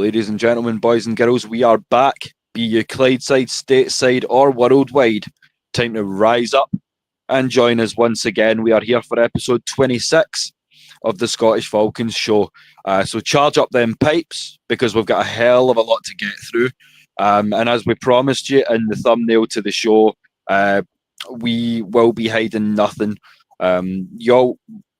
Ladies and gentlemen, boys and girls, we are back. Be you Clydeside, stateside, or worldwide. Time to rise up and join us once again. We are here for episode 26 of the Scottish Falcons show. So charge up them pipes because we've got a hell of a lot to get through. And as we promised you in the thumbnail to the show, we will be hiding nothing.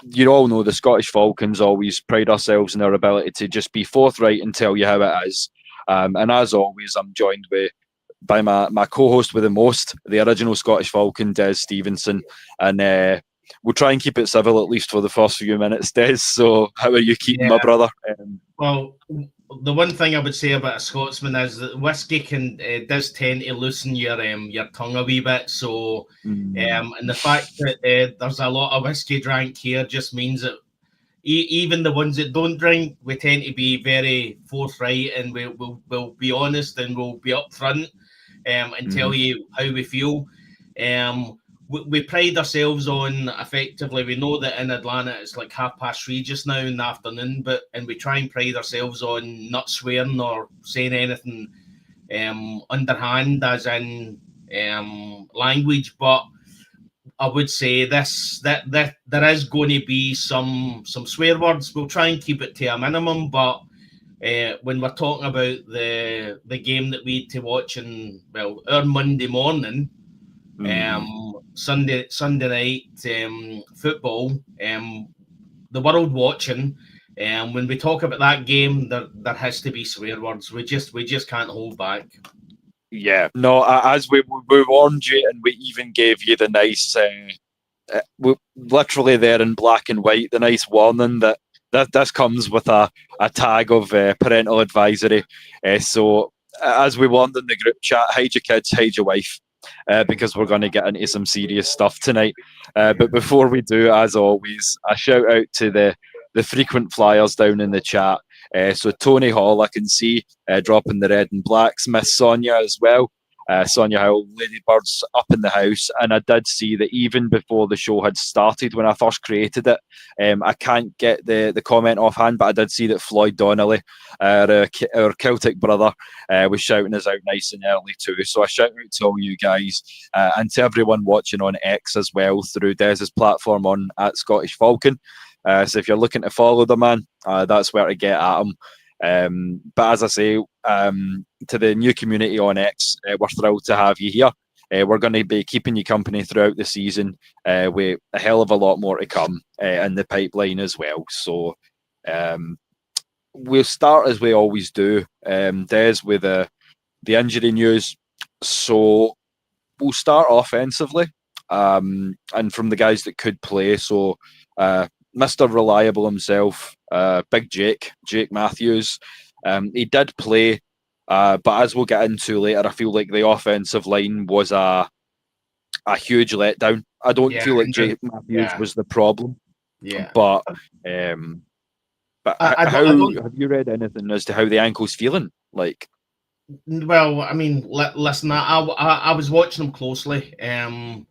You all know the Scottish Falcons always pride ourselves in our ability to just be forthright and tell you how it is. And as always, I'm joined by my co-host with the most, the original Scottish Falcon, Des Stevenson. And we'll try and keep it civil at least for the first few minutes, Des. So how are you keeping, my brother? Well, the one thing I would say about a Scotsman is that whiskey does tend to loosen your tongue a wee bit. So, and the fact that there's a lot of whiskey drank here just means that even the ones that don't drink, we tend to be very forthright, and we'll be honest, and we'll be upfront and tell you how we feel. We pride ourselves on, effectively, we know that in Atlanta it's like 3:30 just now in the afternoon, and we try and pride ourselves on not swearing or saying anything underhand, as in language. But I would say that there is going to be some swear words. We'll try and keep it to a minimum, but when we're talking about the game that we had to watch our Monday morning, Sunday night football, the world watching, when we talk about that game, there has to be swear words. We just can't hold back. Yeah, no, as we warned you, and we even gave you the nice, literally there in black and white, the nice warning that this comes with a tag of parental advisory. So as we warned in the group chat, hide your kids, hide your wife. Because we're going to get into some serious stuff tonight. But before we do, as always, a shout out to the frequent flyers down in the chat. So Tony Hall, I can see dropping the red and blacks. Miss Sonia as well. Sonia Howell, Ladybirds up in the house. And I did see that even before the show had started, when I first created it, I can't get the comment offhand, but I did see that Floyd Donnelly, our Celtic brother, was shouting us out nice and early too. So a shout out to all you guys and to everyone watching on X as well through Des's platform on @Scottish Falcon. So if you're looking to follow the man, that's where to get at him. But as I say, to the new community on X, we're thrilled to have you here. We're going to be keeping you company throughout the season with a hell of a lot more to come in the pipeline as well. So we'll start as we always do, Des, with the injury news. So we'll start offensively and from the guys that could play. So Mr. Reliable himself, Big Jake Matthews. He did play, but as we'll get into later, I feel like the offensive line was a huge letdown. I don't feel like Jake Matthews was the problem. Yeah. But have you read anything as to how the ankle's feeling? Like, well, I mean, listen, I was watching him closely on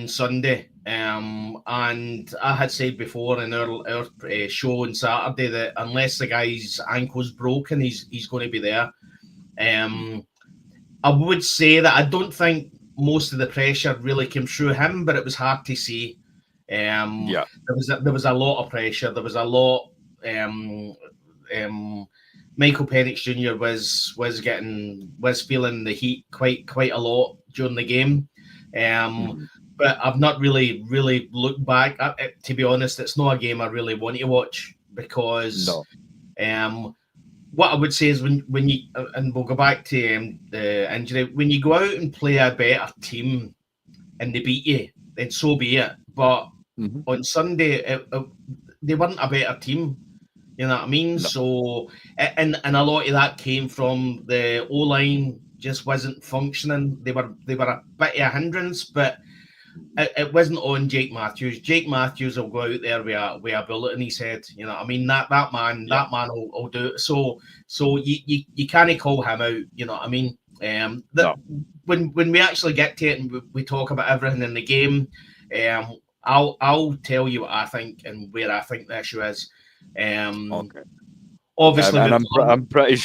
Sunday. And I had said before in our show on Saturday that unless the guy's ankle's broken, he's going to be there. I would say that I don't think most of the pressure really came through him, but it was hard to see. There was a lot of pressure. There was a lot. Michael Penix Jr. was feeling the heat quite a lot during the game. But I've not really looked back. To be honest, it's not a game I really want to watch because what I would say is when you, and we'll go back to the injury, when you go out and play a better team and they beat you, then so be it. But on Sunday, they weren't a better team. You know what I mean? No. So, and a lot of that came from the O-line just wasn't functioning. They were a bit of a hindrance, but it wasn't on Jake Matthews. Jake Matthews will go out there with a bullet in his head. You know what I mean? That man will do it. So you can't call him out. You know what I mean? When we actually get to it and we talk about everything in the game, I'll tell you what I think and where I think the issue is. Okay. Obviously, And we've got I'm pretty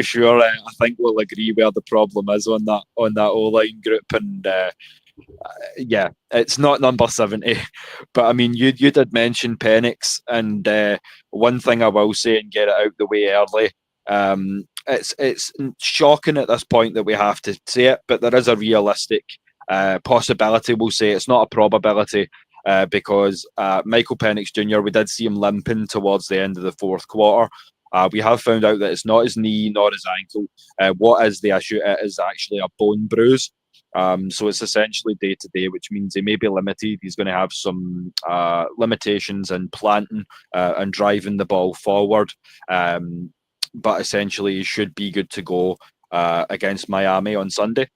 sure I think we'll agree where the problem is on that O line group. And yeah, it's not number 70. But I mean, you did mention Penix, and one thing I will say and get it out the way early. It's shocking at this point that we have to say it, but there is a realistic possibility. We'll say it's not a probability. Because Michael Penix Jr., we did see him limping towards the end of the fourth quarter. We have found out that it's not his knee nor his ankle. What is the issue? It is actually a bone bruise. So it's essentially day to day, which means he may be limited. He's going to have some limitations in planting and driving the ball forward. But essentially, he should be good to go against Miami on Sunday.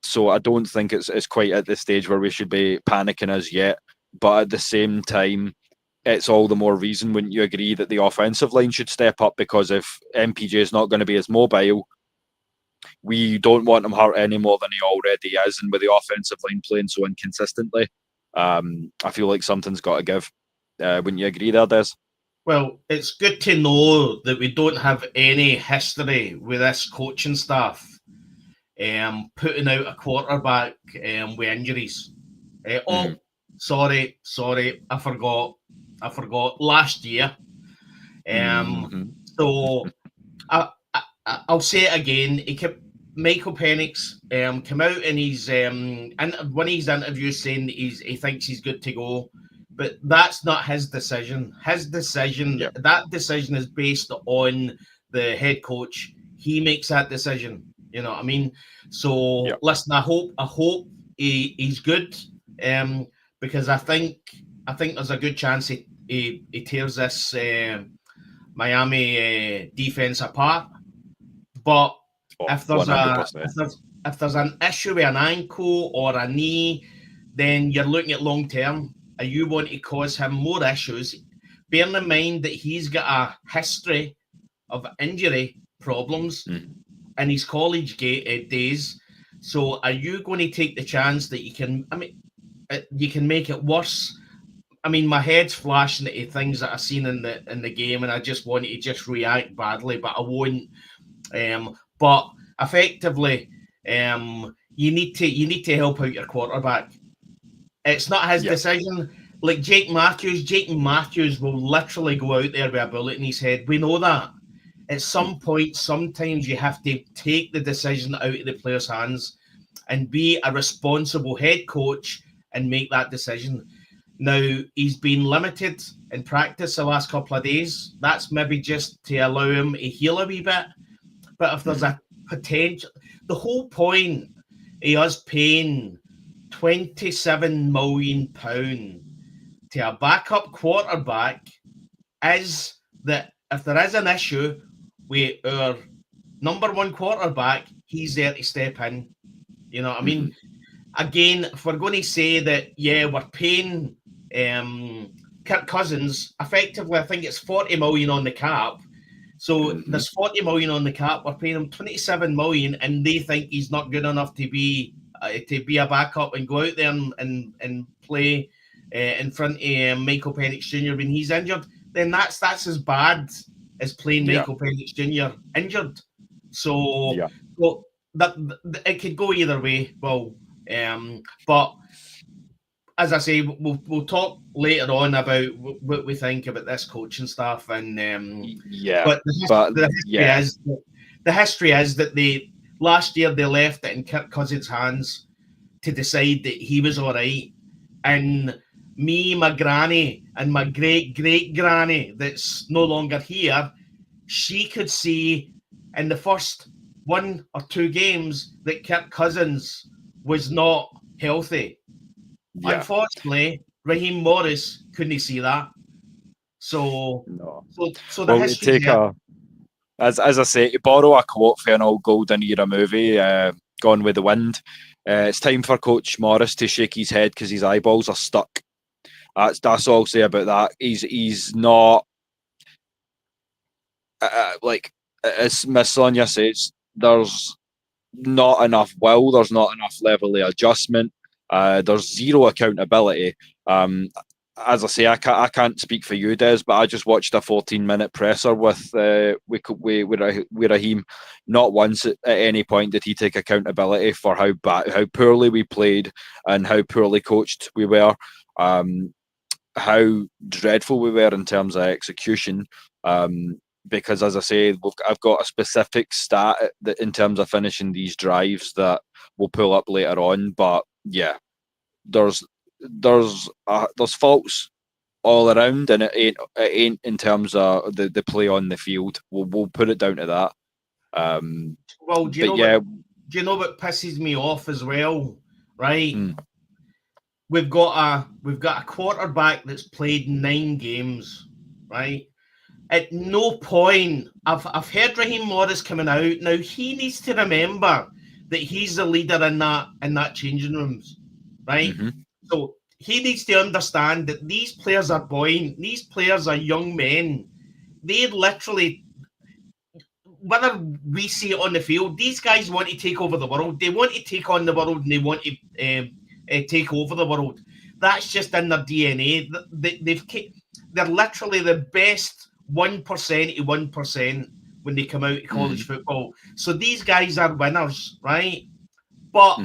So I don't think it's quite at the stage where we should be panicking as yet. But at the same time, it's all the more reason, wouldn't you agree, that the offensive line should step up? Because if MPJ is not going to be as mobile, we don't want him hurt any more than he already is. And with the offensive line playing so inconsistently, I feel like something's got to give. Wouldn't you agree there, Des? Well, it's good to know that we don't have any history with this coaching staff putting out a quarterback with injuries. Sorry, I forgot. Last year. So I'll say it again. Michael Penix come out in his and one of his interviews saying he thinks he's good to go, but that's not his decision. That decision is based on the head coach. He makes that decision. You know what I mean? So listen, I hope he's good, because I think there's a good chance he tears this Miami defense apart. But if there's an issue with an ankle or a knee, then you're looking at long term. And you want to cause him more issues. Bearing in mind that he's got a history of injury problems in his college days. So are you going to take the chance that you can make it worse? I mean, my head's flashing at things that I've seen in the game, and I just want to just react badly, but I won't. But effectively, you need to help out your quarterback. It's not his decision. Like Jake Matthews will literally go out there with a bullet in his head. We know that. At some point, sometimes you have to take the decision out of the player's hands and be a responsible head coach and make that decision. Now, he's been limited in practice the last couple of days. That's maybe just to allow him to heal a wee bit. But if there's a potential, the whole point of us paying £27 million to a backup quarterback is that if there is an issue with our number one quarterback, he's there to step in. You know what I mean? Again, if we're going to say that, we're paying Kirk Cousins, effectively, I think it's 40 million on the cap. So there's 40 million on the cap. We're paying him 27 million, and they think he's not good enough to be a backup and go out there and play in front of Michael Penix Jr. when he's injured. Then that's as bad as playing Michael Penix Jr. injured. So, well, that it could go either way. Well, but as I say, we'll talk later on about what we think about this coaching staff, and but the history is that they last year they left it in Kirk Cousins' hands to decide that he was all right, and me, my granny, and my great granny that's no longer here, she could see in the first 1 or 2 games that Kirk Cousins was not healthy. Unfortunately, Raheem Morris couldn't see that. So the history there. As I say, to borrow a quote for an old Golden Era movie, Gone with the Wind, it's time for Coach Morris to shake his head because his eyeballs are stuck. That's all I'll say about that. He's not like as Miss Sonia says. There's not enough will. There's not enough level of adjustment. There's zero accountability. as I say, I can't speak for you, Des, but I just watched a 14-minute presser with Raheem. Not once at any point did he take accountability for how poorly we played, and how poorly coached we were, how dreadful we were in terms of execution. Because, as I say, I've got a specific stat that in terms of finishing these drives that we'll pull up later on. But yeah, there's faults all around, and it ain't in terms of the play on the field. We'll put it down to that. Well, do you know what pisses me off as well? Right, we've got a quarterback that's played 9 games. Right, at no point I've heard Raheem Morris coming out. Now he needs to remember that he's the leader in that changing rooms. Right, so he needs to understand that these players are buoyant. These players are young men. They literally, whether we see it on the field, these guys want to take over the world. They want to take on the world, and they want to take over the world. That's just in their DNA. They're literally the best 1% of 1% when they come out of college football. So these guys are winners, right? But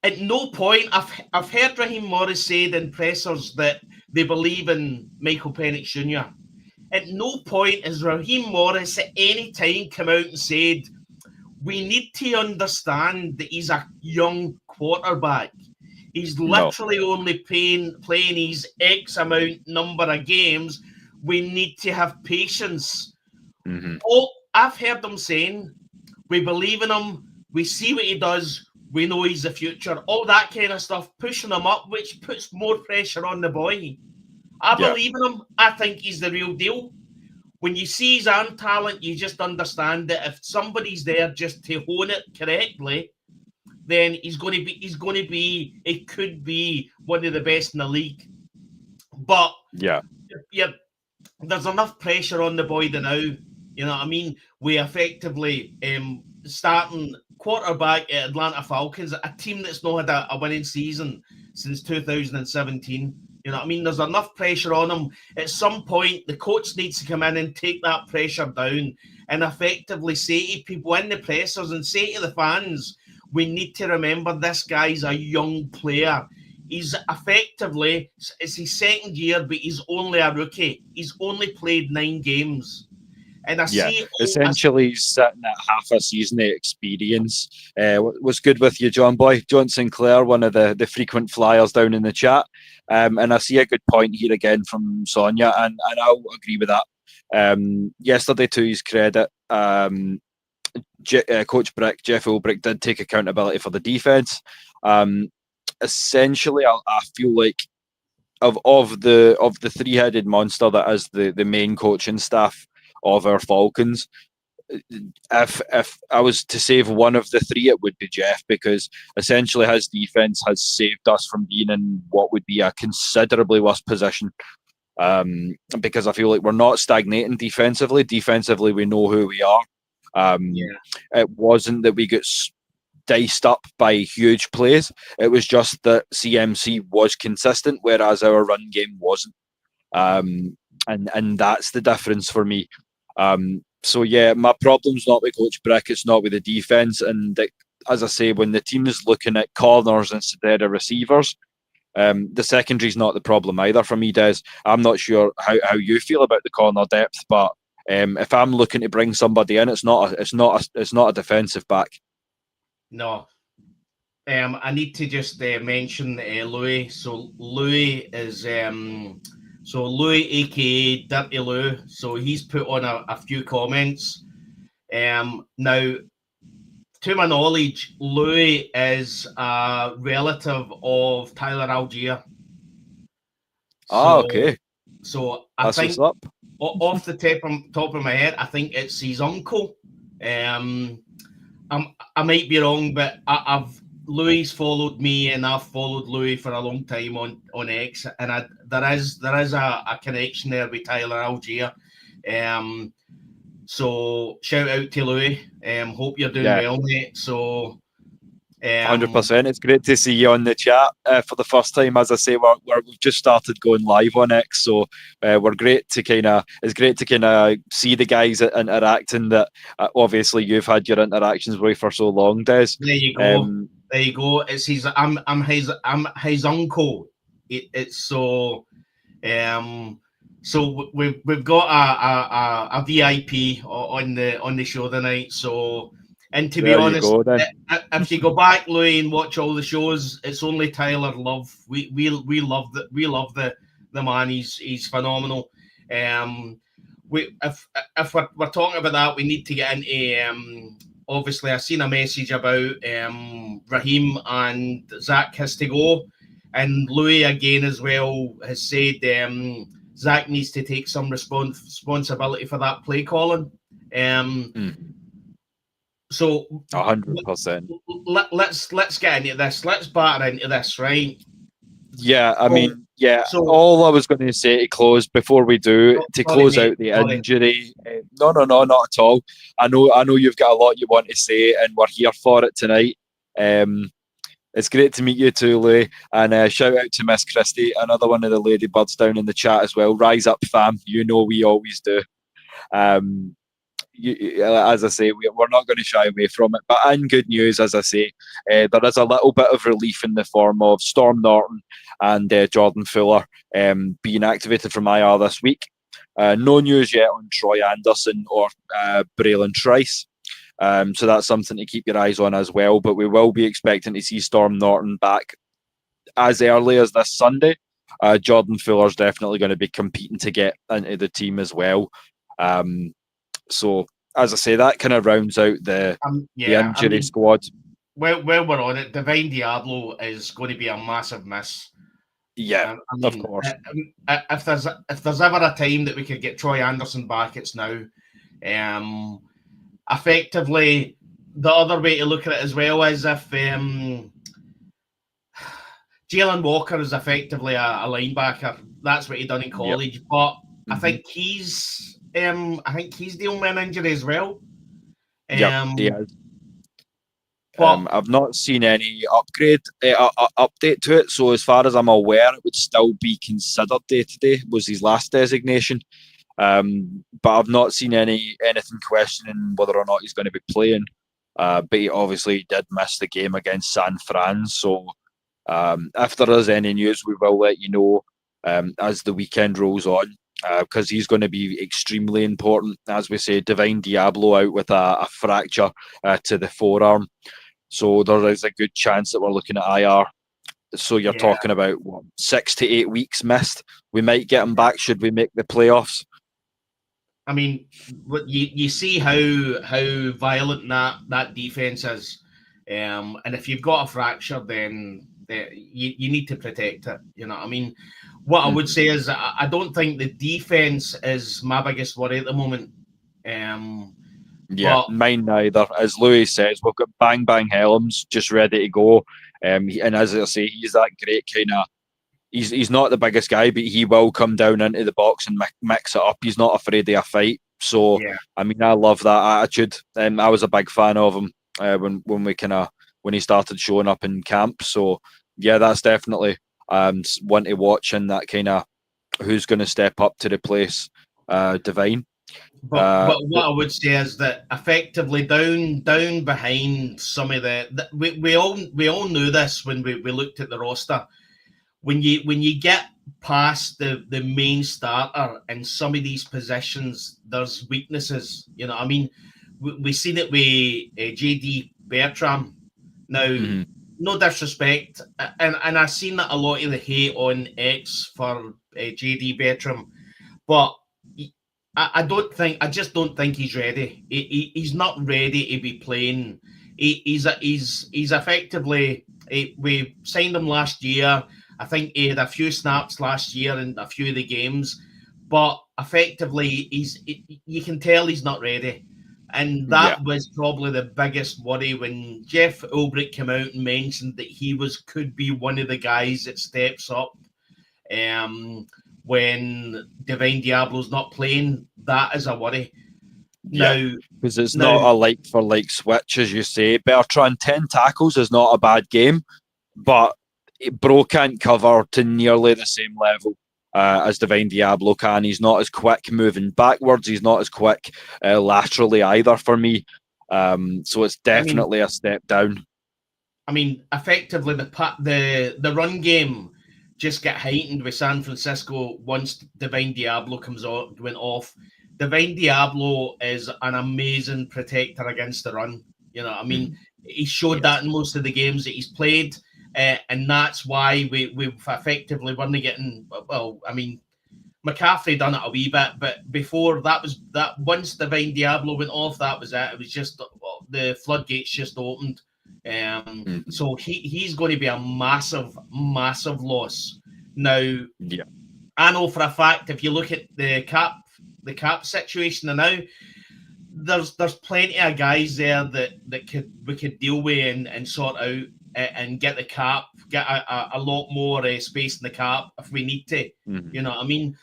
at no point, I've heard Raheem Morris say in pressers that they believe in Michael Penix Jr. At no point has Raheem Morris at any time come out and said, we need to understand that he's a young quarterback. He's literally only playing his X amount number of games. We need to have patience. Oh, I've heard them saying, we believe in him. We see what he does. We know he's the future. All that kind of stuff, pushing him up, which puts more pressure on the boy. I believe in him. I think he's the real deal. When you see his arm talent, you just understand that if somebody's there just to hone it correctly, then it could be one of the best in the league. But there's enough pressure on the boy now. You know what I mean? We effectively starting quarterback at Atlanta Falcons, a team that's not had a winning season since 2017. You know what I mean? There's enough pressure on him. At some point, the coach needs to come in and take that pressure down and effectively say to people in the pressers and say to the fans, we need to remember this guy's a young player. He's effectively, it's his second year, but he's only a rookie. He's only played 9 games. And essentially he's sitting at half a season of experience. What's good with you, John Boy? John Sinclair, one of the frequent flyers down in the chat. And I see a good point here again from Sonia, and I'll agree with that. Yesterday, to his credit, Coach Brick, Jeff Ulbrich, did take accountability for the defense. Essentially, I feel like of the three-headed monster that is the main coaching staff of our Falcons, if I was to save one of the three, it would be Jeff, because essentially his defense has saved us from being in what would be a considerably worse position. Because I feel like we're not stagnating defensively. Defensively, we know who we are. It wasn't that we got diced up by huge plays. It was just that CMC was consistent, whereas our run game wasn't. And that's the difference for me. So yeah, my problem's not with Coach Brick, it's not with the defense. And as I say, when the team is looking at corners instead of receivers, the secondary's not the problem either for me, Des. I'm not sure how you feel about the corner depth, but if I'm looking to bring somebody in, it's not a defensive back. No. I need to just mention Louis. So Louis is Louis, aka Dirty Lou. So he's put on a few comments. Now, to my knowledge, Louis is a relative of Tyler Algier. Okay. So I think off the top of my head, I think it's his uncle. I might be wrong, but Louis followed me, and I've followed Louis for a long time on X, and there is a connection there with Tyler Algier. So shout out to Louis. Hope you're doing well, mate. So Um, 100%. It's great to see you on the chat for the first time. As I say, we've just started going live on X, so we're great to it's great to kind of see the guys interacting that obviously you've had your interactions with for so long, Des. there you go. There you go. It's his. I'm his uncle. It's so. So we've got a VIP on the show tonight. So, and to be honest, if you go back, Louis, and watch all the shows, it's only Tyler Love. We love the man. He's phenomenal. If we're talking about that, we need to get into obviously. I've seen a message about Raheem and Zach has to go, and Louis again as well has said Zach needs to take some responsibility for that play calling. So 100%. Let's get into this. Let's batter into this, right? Yeah, I mean, yeah. So, all I was going to say to close before we do close out the injury. No, not at all. I know you've got a lot you want to say, and we're here for it tonight. It's great to meet you too, Louis, and shout out to Miss Christie, another one of the ladybirds down in the chat as well. Rise up, fam! You know we always do. As I say, we're not going to shy away from it. But in good news, as I say, there is a little bit of relief in the form of Storm Norton and Jordan Fuller being activated from IR this week. No news yet on Troy Anderson or Braylon Trice. So that's something to keep your eyes on as well. But we will be expecting to see Storm Norton back as early as this Sunday. Jordan Fuller's definitely going to be competing to get into the team as well. So, as I say, that kind of rounds out the injury squad. Where we're on it, Divine Deablo is going to be a massive miss. Yeah, of course. If there's ever a time that we could get Troy Anderson back, it's now. Effectively, the other way to look at it as well is if Jalen Walker is effectively a linebacker. That's what he done in college, but I think he's dealing with an injury as well. He is. I've not seen any update to it. So as far as I'm aware, it would still be considered day-to-day, was his last designation. But I've not seen anything questioning whether or not he's going to be playing. But he obviously did miss the game against San Fran. So if there is any news, we will let you know as the weekend rolls on. Because he's going to be extremely important. As we say, Divine Deablo out with a fracture to the forearm. So there is a good chance that we're looking at IR. So you're talking about 6 to 8 weeks missed. We might get him back should we make the playoffs. I mean, you see how violent that defense is. And if you've got a fracture, then you need to protect it. You know what I mean? What I would say is I don't think the defense is my biggest worry at the moment. Mine neither. As Louis says, we've got Bang Bang Helms just ready to go. And as I say, he's that great kind of... He's not the biggest guy, but he will come down into the box and mix it up. He's not afraid of a fight. So, I mean, I love that attitude. I was a big fan of him when he started showing up in camp. So, yeah, that's definitely... one to watch, and that kind of who's going to step up to replace Divine. But what I would say is that effectively down behind some of we all knew this when we looked at the roster. When you get past the main starter in some of these positions, there's weaknesses. You know, I mean, we seen it with JD Bertram. Now, no disrespect, and I've seen that a lot of the hate on X for JD Bertram, but I just don't think he's ready. He's not ready to be playing. He's effectively. We signed him last year. I think he had a few snaps last year in a few of the games, but effectively you can tell he's not ready. And that was probably the biggest worry when Jeff Ulbrich came out and mentioned that he could be one of the guys that steps up when Divine Deablo's not playing. That is a worry. Now, because it's not a like for like switch, as you say. Bertrand, 10 tackles is not a bad game, but Bro can't cover to nearly the same level as Divine Deablo can. He's not as quick moving backwards. He's not as quick laterally either for me. So it's definitely a step down. I mean, effectively, the run game just got heightened with San Francisco once Divine Deablo went off. Divine Deablo is an amazing protector against the run. You know, I mean, he showed that in most of the games that he's played, and that's why we've effectively weren't getting. Well, I mean, McCaffrey done it a wee bit, but before that was that. Once Divine Deablo went off, that was it. It was just the floodgates just opened. So he's going to be a massive loss. Now, I know for a fact if you look at the cap situation now, there's plenty of guys there that we could deal with and sort out and get the cap, get a lot more space in the cap if we need to. You know what I mean?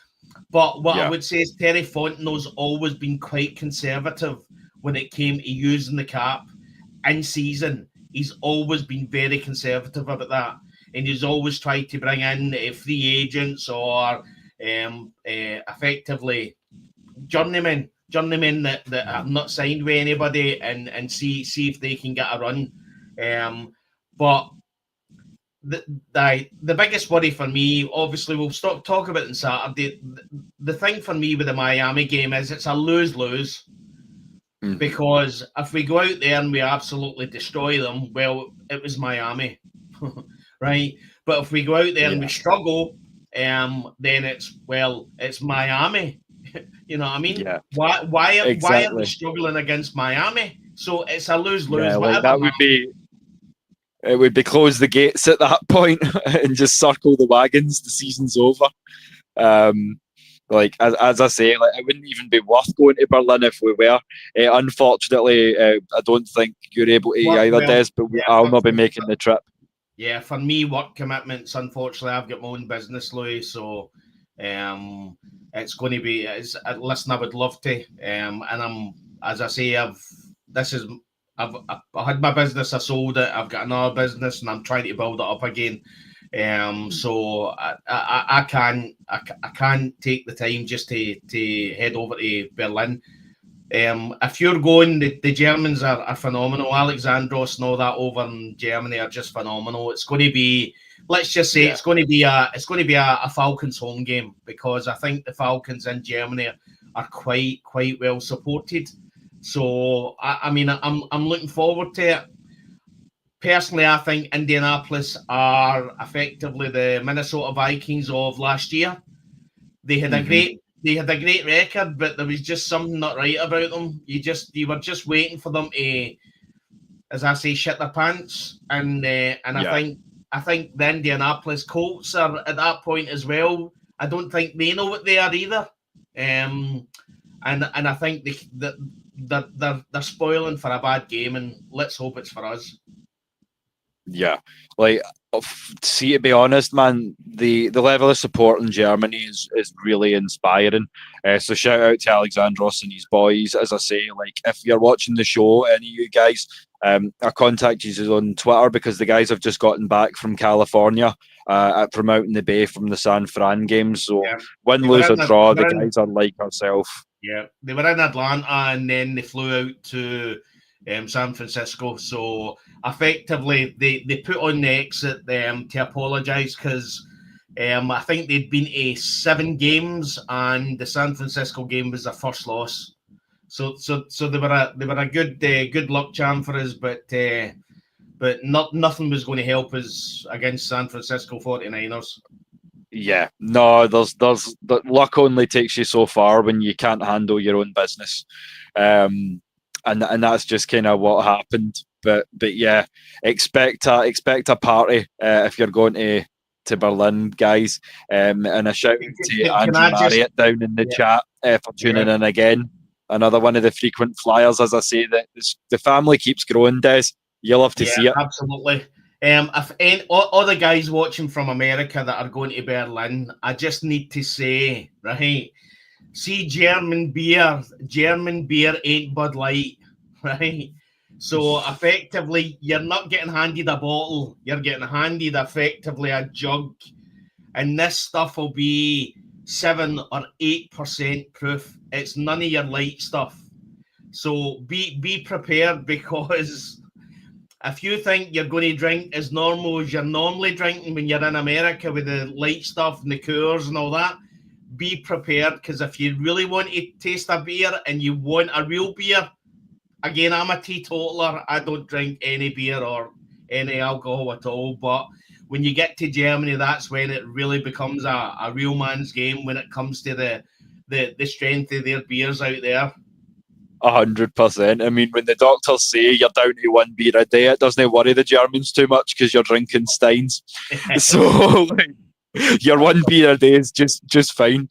But what I would say is Terry Fontenot's always been quite conservative when it came to using the cap in season. He's always been very conservative about that. And he's always tried to bring in free agents or effectively journeymen that have not signed with anybody and see if they can get a run. But the biggest worry for me, obviously, we'll talk about it on Saturday. The thing for me with the Miami game is it's a lose-lose. Because if we go out there and we absolutely destroy them, well, it was Miami, right? But if we go out there and we struggle, then it's Miami. You know what I mean? Yeah. Why are we struggling against Miami? So it's a lose-lose. Yeah, like that would be. It would be close the gates at that point and just circle the wagons. The season's over. Like as I say, like it wouldn't even be worth going to Berlin if we were. Unfortunately, I don't think you're able to either, Des. But I'll not be making the trip. Yeah, for me, work commitments. Unfortunately, I've got my own business, Louis. So, it's going to be. Listen, I would love to. And I'm, as I say, I've had my business. I sold it. I've got another business, and I'm trying to build it up again. So I can't take the time just to head over to Berlin. If you're going, the Germans are phenomenal. Alexandros and all that over in Germany are just phenomenal. It's going to be, let's just say, it's going to be a Falcons home game, because I think the Falcons in Germany are quite well supported. So I mean, I'm looking forward to it. Personally, I think Indianapolis are effectively the Minnesota Vikings of last year. They had a great record, but there was just something not right about them. You were just waiting for them to, as I say, shit their pants. And I think the Indianapolis Colts are at that point as well. I don't think they know what they are either. And I think they're spoiling for a bad game, and let's hope it's for us. Yeah, like, see, to be honest, man, the level of support in Germany is really inspiring. So shout out to Alexandros and his boys. As I say, like, if you're watching the show, any of you guys, I contact you on Twitter, because the guys have just gotten back from California from out in the Bay from the San Fran game. So win, lose or draw, the guys are like ourselves. Yeah, they were in Atlanta and then they flew out to San Francisco. So effectively, they put on the exit to apologise, because I think they'd been to 7 games and the San Francisco game was their first loss. So they were a good luck charm for us, but nothing was going to help us against San Francisco 49ers. Yeah, no, there's luck only takes you so far when you can't handle your own business. And that's just kind of what happened. But yeah, expect a party if you're going to Berlin, guys. And a shout out to Andrew Marriott down in the chat for tuning in again. Another one of the frequent flyers. As I say, that the family keeps growing, Des. You'll have to see it. Absolutely. If all the guys watching from America that are going to Berlin, I just need to say, right, See, German beer ain't Bud Light, right? So effectively, you're not getting handed a bottle, you're getting handed effectively a jug, and this stuff will be 7 or 8% proof. It's none of your light stuff. So be prepared, because if you think you're going to drink as normal as you're normally drinking when you're in America with the light stuff and the Coors and all that, be prepared, because if you really want to taste a beer and you want a real beer, again, I'm a teetotaler. I don't drink any beer or any alcohol at all. But when you get to Germany, that's when it really becomes a real man's game when it comes to the strength of their beers out there. 100%. I mean, when the doctors say you're down to 1 beer a day, it doesn't worry the Germans too much because you're drinking Steins. So like, your 1 beer a day is just fine.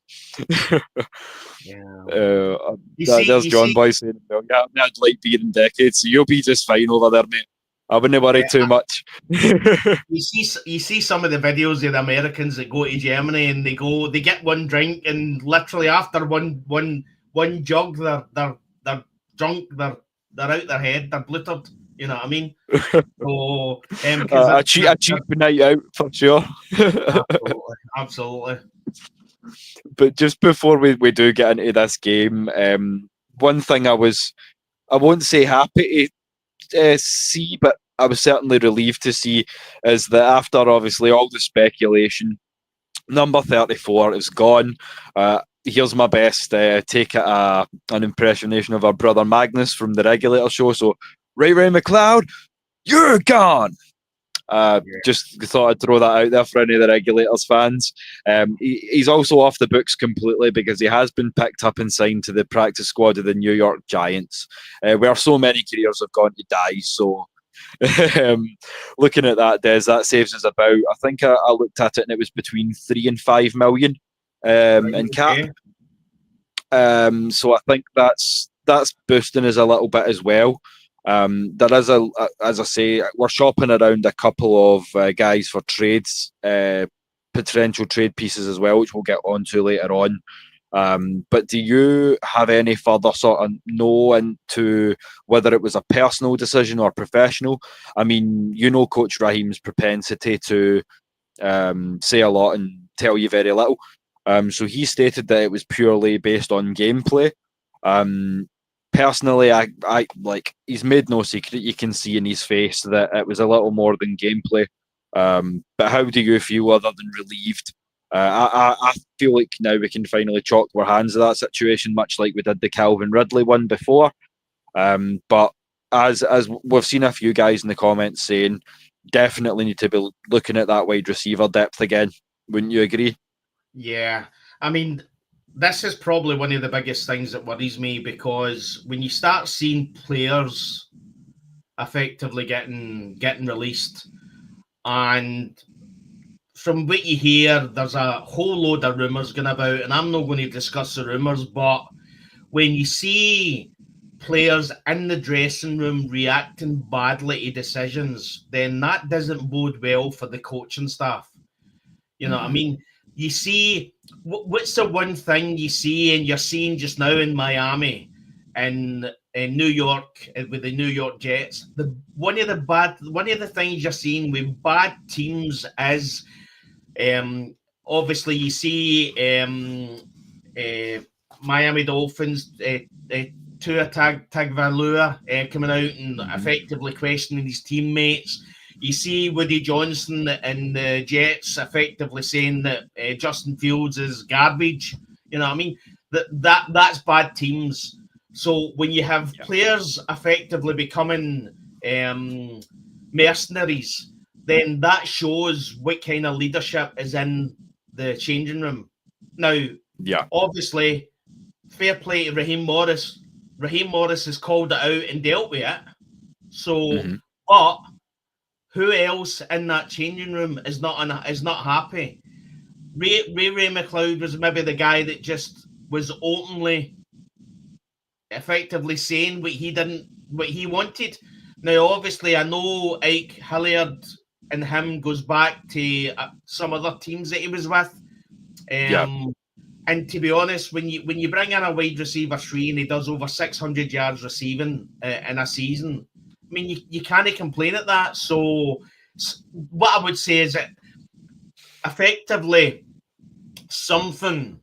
Yeah. There's John Boy saying, well, yeah, I've had light beer in decades, so you'll be just fine over there, mate. I wouldn't worry too much. You see some of the videos of the Americans that go to Germany and they get 1 drink, and literally after one jug they're drunk, they're out their head, they're bluttered. You know what I mean? So a cheap night out for sure. Absolutely. But just before we do get into this game, one thing I won't say happy to see, but I was certainly relieved to see, is that after obviously all the speculation, number 34 is gone. Here's my best take at an impersonation of our brother Magnus from the Regulator show. So, Ray McLeod, you're gone. Just thought I'd throw that out there for any of the Regulators fans. He's also off the books completely because he has been picked up and signed to the practice squad of the New York Giants, where so many careers have gone to die. So looking at that, Des, that saves us about, I think I looked at it and it was between 3 and 5 million in cap. So I think that's boosting us a little bit as well. There is as I say, we're shopping around a couple of guys for trades, potential trade pieces as well, which we'll get onto later on. But do you have any further sort of know into whether it was a personal decision or professional? I mean, Coach Raheem's propensity to say a lot and tell you very little. So he stated that it was purely based on gameplay. Personally, I like, he's made no secret. You can see in his face that it was a little more than gameplay. But how do you feel other than relieved? I feel like now we can finally chalk our hands of that situation, much like we did the Calvin Ridley one before. But as we've seen a few guys in the comments saying, definitely need to be looking at that wide receiver depth again. Wouldn't you agree? Yeah, I mean, this is probably one of the biggest things that worries me, because when you start seeing players effectively getting released, and from what you hear, there's a whole load of rumours going about, and I'm not going to discuss the rumours, but when you see players in the dressing room reacting badly to decisions, then that doesn't bode well for the coaching staff. You know what I mean? You see, what's the one thing you see, and you're seeing just now in Miami and in New York with the New York Jets? One of the things you're seeing with bad teams is, obviously you see Miami Dolphins, Tua Tagovailoa coming out and effectively questioning his teammates. You see Woody Johnson and the Jets effectively saying that Justin Fields is garbage. You know what I mean? That's bad teams. So when you have players effectively becoming mercenaries, then that shows what kind of leadership is in the changing room. Now, obviously, fair play to Raheem Morris. Raheem Morris has called it out and dealt with it. So, but who else in that changing room is not happy? Ray McLeod was maybe the guy that just was openly, effectively saying what he wanted. Now, obviously, I know Ike Hilliard and him goes back to some other teams that he was with. And And to be honest, when you bring in a wide receiver 3 and he does over 600 yards receiving in a season, I mean, you can't complain at that. So what I would say is that effectively something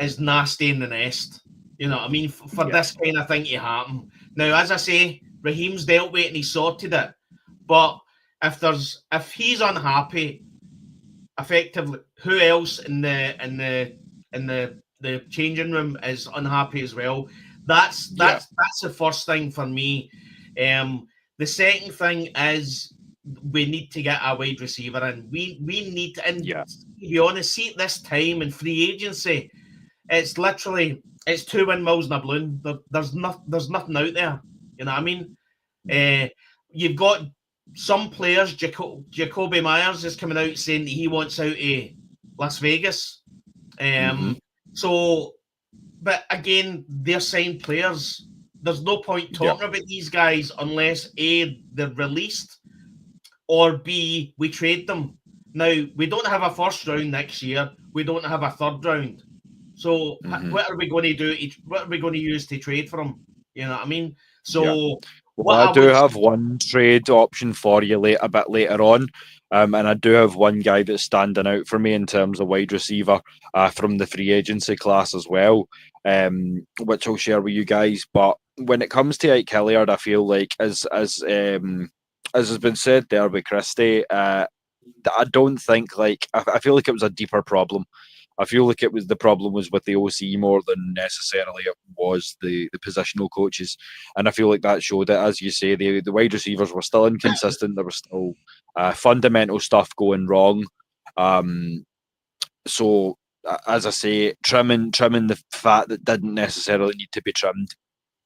is nasty in the nest. You know what I mean? For this kind of thing to happen. Now, as I say, Raheem's dealt with it and he sorted it. But if he's unhappy, effectively, who else in the changing room is unhappy as well? That's the first thing for me. The second thing is we need to get a wide receiver, and we need to. And to be honest, see at this time in free agency, it's 2 windmills in a balloon. There's nothing out there. You know what I mean? You've got some players. Jacoby Myers is coming out saying that he wants out of Las Vegas. So, but again, they're signed players. There's no point talking about these guys unless A, they're released, or B, we trade them. Now, we don't have a first round next year. We don't have a third round. So what are we going to do? What are we going to use to trade for them? You know what I mean? So well, I do have one trade option for you a bit later on. And I do have one guy that's standing out for me in terms of wide receiver from the free agency class as well, which I'll share with you guys. But when it comes to Ike Hilliard, I feel like, as has been said there with Christie, I don't think I feel like it was a deeper problem. I feel like the problem was with the OC more than necessarily it was the positional coaches. And I feel like that showed it. As you say, the wide receivers were still inconsistent. There was still fundamental stuff going wrong. So, as I say, trimming the fat that didn't necessarily need to be trimmed.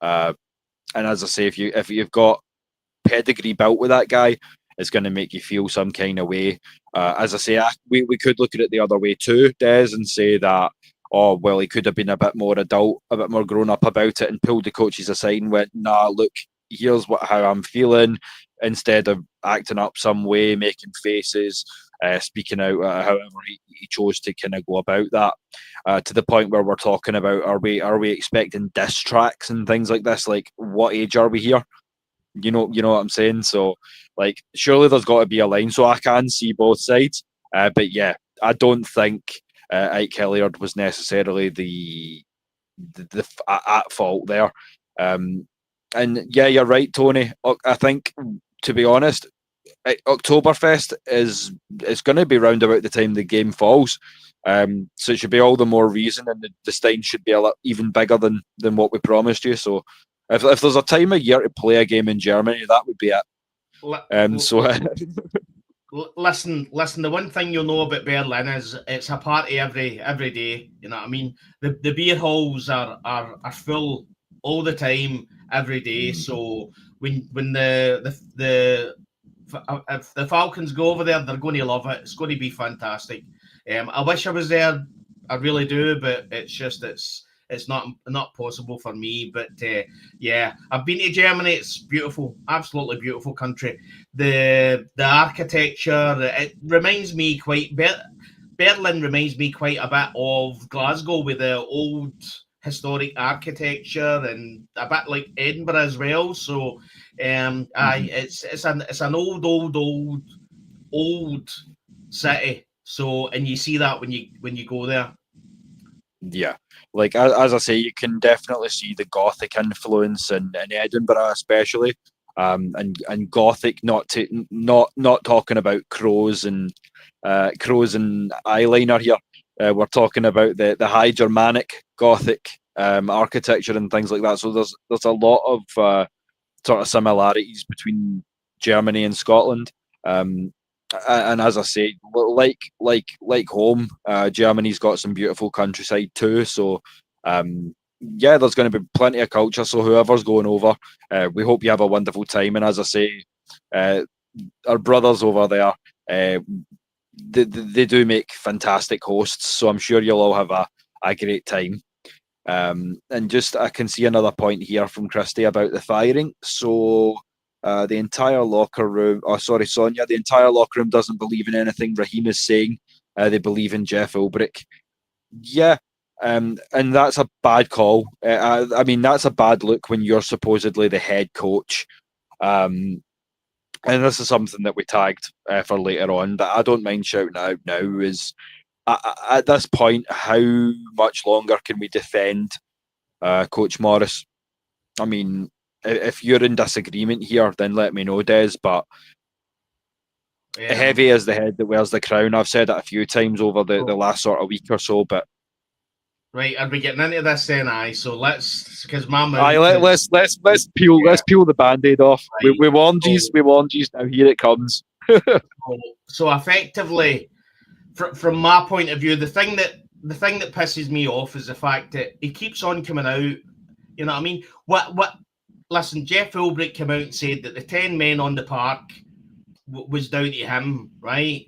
And as I say, if you've got pedigree built with that guy, it's going to make you feel some kind of way. As I say, we could look at it the other way too, Des, and say that, oh, well, he could have been a bit more adult, a bit more grown up about it, and pulled the coaches aside and went, nah, look, here's how I'm feeling, instead of acting up some way, making faces, speaking out, however he chose to kind of go about that, to the point where we're talking about, are we expecting diss tracks and things like this? Like, what age are we here? You know what I'm saying? So, like, surely there's got to be a line. So I can see both sides. But yeah, I don't think Ike Hilliard was necessarily the at fault there. And yeah, you're right, Tony. I think, to be honest, Oktoberfest is going to be round about the time the game falls. So it should be all the more reason, and the Stein should be a lot even bigger than what we promised you. So if there's a time of year to play a game in Germany, that would be it. Listen. The one thing you'll know about Berlin is it's a party every day. You know what I mean? The beer halls are full all the time, every day. So when if the Falcons go over there, they're going to love it. It's going to be fantastic. I wish I was there. I really do, but it's not possible for me. But yeah, I've been to Germany. It's beautiful, absolutely beautiful country. The architecture, it reminds me Berlin reminds me quite a bit of Glasgow, with the old historic architecture, and a bit like Edinburgh as well. So it's an old city. So, and you see that when you go there. Yeah, like as I say, you can definitely see the Gothic influence in Edinburgh, especially, and Gothic. Not talking about crows and eyeliner here. We're talking about the High Germanic Gothic architecture and things like that. So there's a lot of sort of similarities between Germany and Scotland. And as I say, like home, Germany's got some beautiful countryside too. So yeah, there's going to be plenty of culture. So whoever's going over, we hope you have a wonderful time. And as I say, our brothers over there, they do make fantastic hosts. So I'm sure you'll all have a great time. And just, I can see another point here from Christie about the firing. So the entire locker room, Sonia, the entire locker room doesn't believe in anything Raheem is saying. They believe in Jeff Ulbrich. Yeah, And that's a bad call. I mean, that's a bad look when you're supposedly the head coach. And this is something that we tagged for later on that I don't mind shouting out now is at this point, how much longer can we defend Coach Morris? I mean, if you're in disagreement here, then let me know, Des, but heavy is the head that wears the crown. I've said it a few times over the last sort of week or so, but right, are we getting into this then? So let's, because my mouth let's peel the band-aid off. Right. We warned you, now here it comes. So effectively, from my point of view, the thing that pisses me off is the fact that he keeps on coming out. You know what I mean? Listen, Jeff Ulbrich came out and said that the 10 men on the park was down to him, right?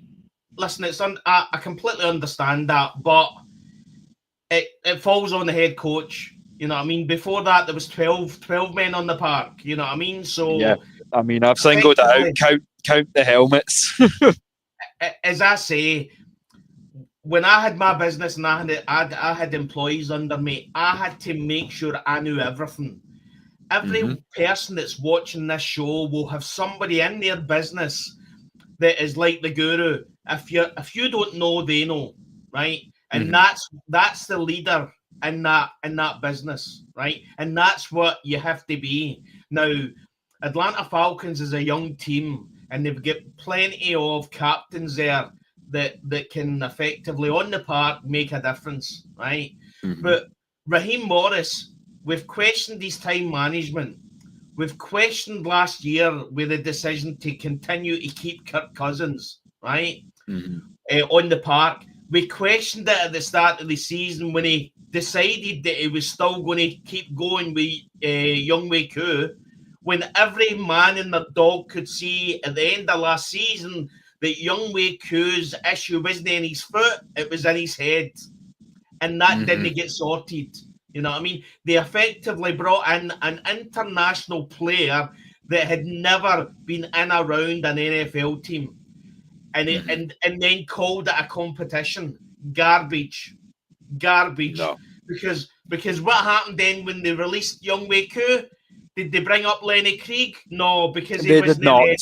Listen, I completely understand that, but it falls on the head coach. You know what I mean? Before that, there was 12 men on the park. You know what I mean? So yeah, I mean, I've singled it out. Count the helmets. As I say, when I had my business and I had employees under me, I had to make sure I knew everything. Every person that's watching this show will have somebody in their business that is like the guru. If you don't know, they know, right? And that's the leader in that business, right? And that's what you have to be. Now, Atlanta Falcons is a young team, and they've got plenty of captains there that can effectively on the park make a difference, right? But Raheem Morris, we've questioned his time management. We've questioned last year with the decision to continue to keep Kirk Cousins, right? On the park. We questioned it at the start of the season when he decided that he was still going to keep going with Younghoe Koo, when every man and their dog could see at the end of last season that Younghoe Koo's issue wasn't in his foot, it was in his head. And that didn't get sorted. You know what I mean? They effectively brought in an international player that had never been in around an NFL team. And then called it a competition. Garbage. No. Because what happened then when they released Younghoe Koo? Did they bring up Lenny Krieg? No, because he was not ready.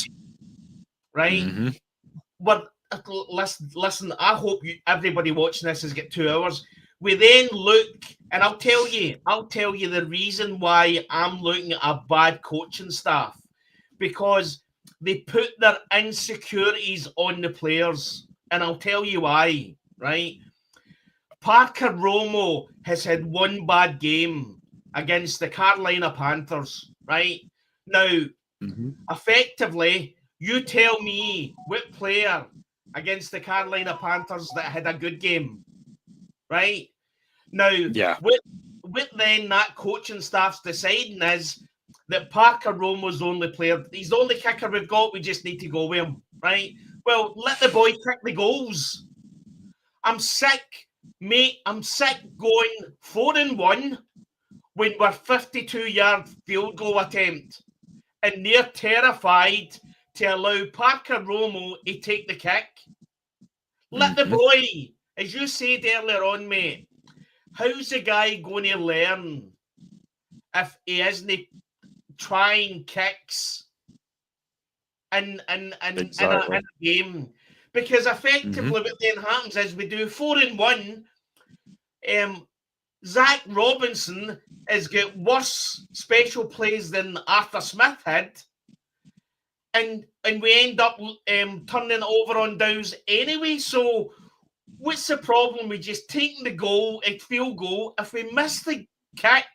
Right? But listen, I hope everybody watching this has got 2 hours. We then look, and I'll tell you the reason why I'm looking at a bad coaching staff, because they put their insecurities on the players, and I'll tell you why, right? Parker Romo has had one bad game against the Carolina Panthers, right? Now, effectively, you tell me what player against the Carolina Panthers that had a good game, right? Now, what then that coaching staff's deciding is that Parker Romo's the only player. He's the only kicker we've got. We just need to go with him, right? Well, let the boy kick the goals. I'm sick, mate. I'm sick going 4-1 when we're 52-yard field goal attempt, and they're terrified to allow Parker Romo to take the kick. Let the boy, as you said earlier on, mate, how's the guy going to learn if he isn't trying kicks in a game? Because effectively what then happens is we do 4-1. Zach Robinson has got worse special plays than Arthur Smith had. And we end up turning it over on downs anyway. So what's the problem with just taking the goal, a field goal? If we miss the kick,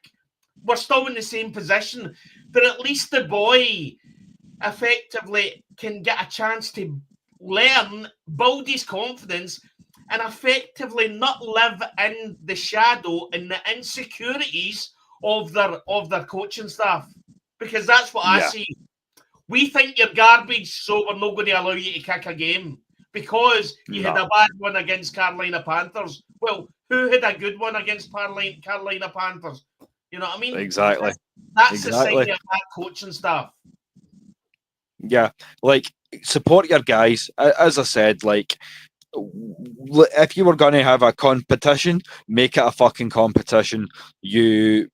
we're still in the same position. But at least the boy effectively can get a chance to learn, build his confidence, and effectively not live in the shadow and the insecurities of their coaching staff. Because that's what I see. We think you're garbage, so we're not going to allow you to kick a game because you had a bad one against Carolina Panthers. Well, who had a good one against Carolina Panthers? You know what I mean? Exactly. That's the sign of that coaching staff. Yeah, like, support your guys. As I said, like, if you were going to have a competition, make it a fucking competition. You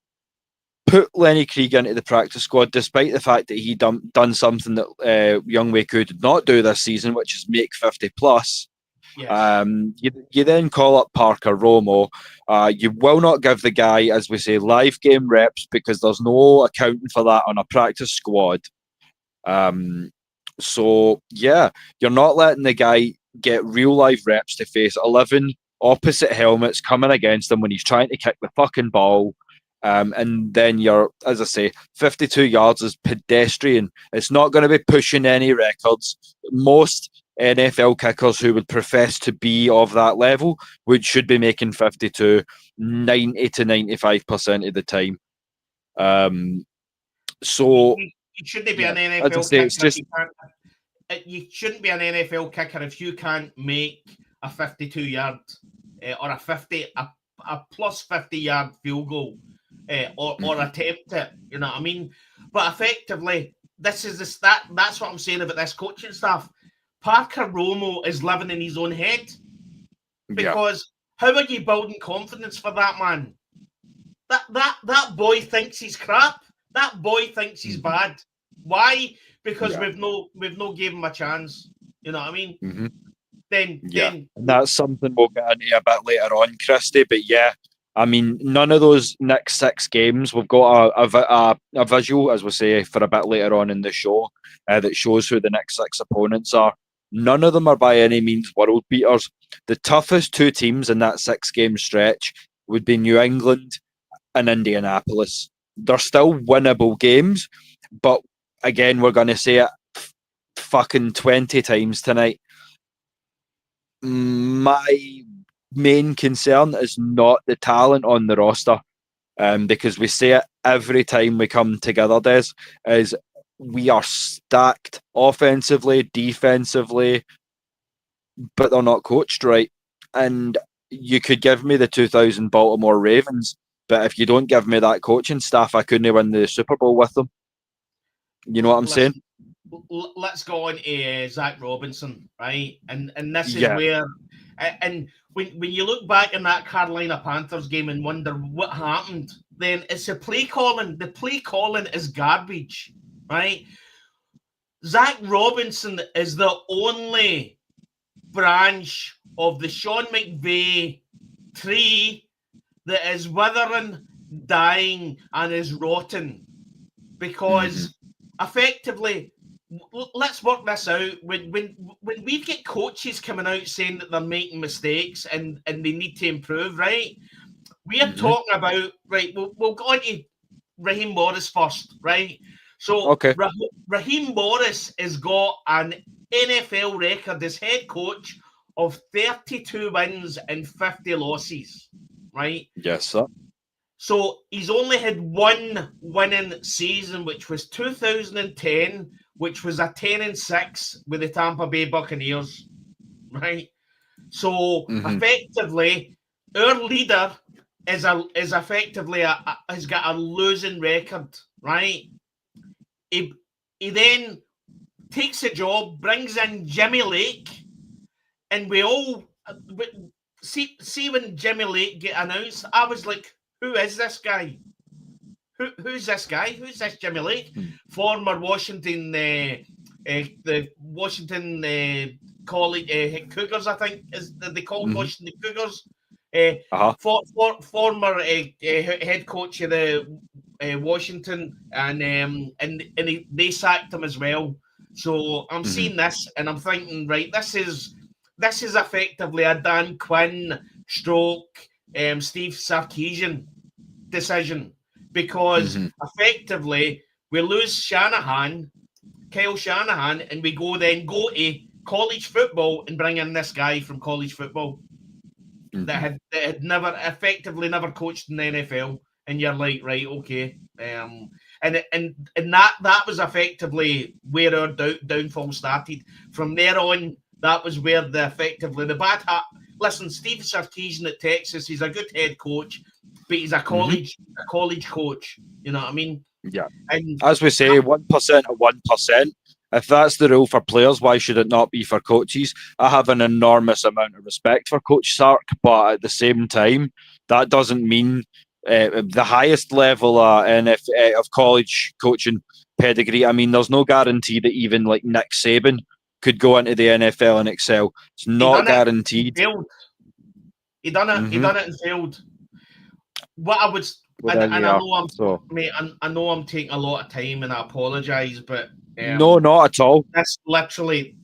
put Lenny Krieg into the practice squad, despite the fact that he done something that Youngway could not do this season, which is make 50 plus. Yes. You then call up Parker Romo. You will not give the guy, as we say, live game reps because there's no accounting for that on a practice squad. So yeah, you're not letting the guy get real life reps to face 11 opposite helmets coming against him when he's trying to kick the fucking ball. And then you're, as I say, 52 yards is pedestrian. It's not going to be pushing any records. Most NFL kickers who would profess to be of that level should be making 52 90 to 95% of the time. So you shouldn't be an NFL say, kicker. You shouldn't be an NFL kicker if you can't make a 52-yard or a plus 50-yard field goal or attempt it. You know what I mean? But effectively, that's what I'm saying about this coaching staff. Parker Romo is living in his own head because how are you building confidence for that man? That boy thinks he's crap. That boy thinks he's bad. Why? Because we've no gave him a chance. You know what I mean? Mm-hmm. Then that's something we'll get into a bit later on, Christy. But yeah, I mean, none of those next 6 games, we've got a visual, as we say, for a bit later on in the show that shows who the next 6 opponents are. None of them are by any means world beaters. The toughest 2 teams in that 6-game stretch would be New England and Indianapolis. They're still winnable games, but again, we're going to say it fucking 20 times tonight. My main concern is not the talent on the roster, because we say it every time we come together, Des, is we are stacked offensively, defensively, but they're not coached right. And you could give me the 2000 Baltimore Ravens, but if you don't give me that coaching staff, I couldn't win the Super Bowl with them. You know what I'm saying? Let's go on to Zach Robinson, right? And this is where, and when you look back in that Carolina Panthers game and wonder what happened, then it's the play calling. The play calling is garbage, right? Zach Robinson is the only branch of the Sean McVay tree that is withering, dying, and is rotten. Because effectively, let's work this out. When we get coaches coming out saying that they're making mistakes and they need to improve, right? We are talking about, right, we'll go on to Raheem Morris first, right? So Raheem Morris has got an NFL record as head coach of 32 wins and 50 losses, right? Yes, sir. So he's only had one winning season, which was 2010, which was a 10-6 with the Tampa Bay Buccaneers, right? So effectively, our leader is effectively has got a losing record, right? He then takes a job, brings in Jimmy Lake, and we all see when Jimmy Lake get announced, I was like, who is this guy? Who's this guy? Who's this Jimmy Lake? Former Washington, the Washington College Cougars, I think they call Washington Cougars. Former head coach of the Washington, and they sacked him as well. So I'm seeing this, and I'm thinking, right, this is effectively a Dan Quinn stroke Steve Sarkisian decision, because effectively we lose Kyle Shanahan, and we go to college football and bring in this guy from college football that had never coached in the NFL, and you're like, right, okay, and that was effectively where our downfall started. From there on, that was where the bad hat. Listen, Steve Sarkisian at Texas, he's a good head coach, but he's a college coach. You know what I mean? Yeah. And as we say, 1% of 1%. If that's the rule for players, why should it not be for coaches? I have an enormous amount of respect for Coach Sark, but at the same time, that doesn't mean the highest level of college coaching pedigree. I mean, there's no guarantee that even like Nick Saban could go into the NFL and excel. It's not guaranteed. He done it. He done it and failed. What I would, I know I'm taking a lot of time, and I apologise, but no, not at all. That's literally,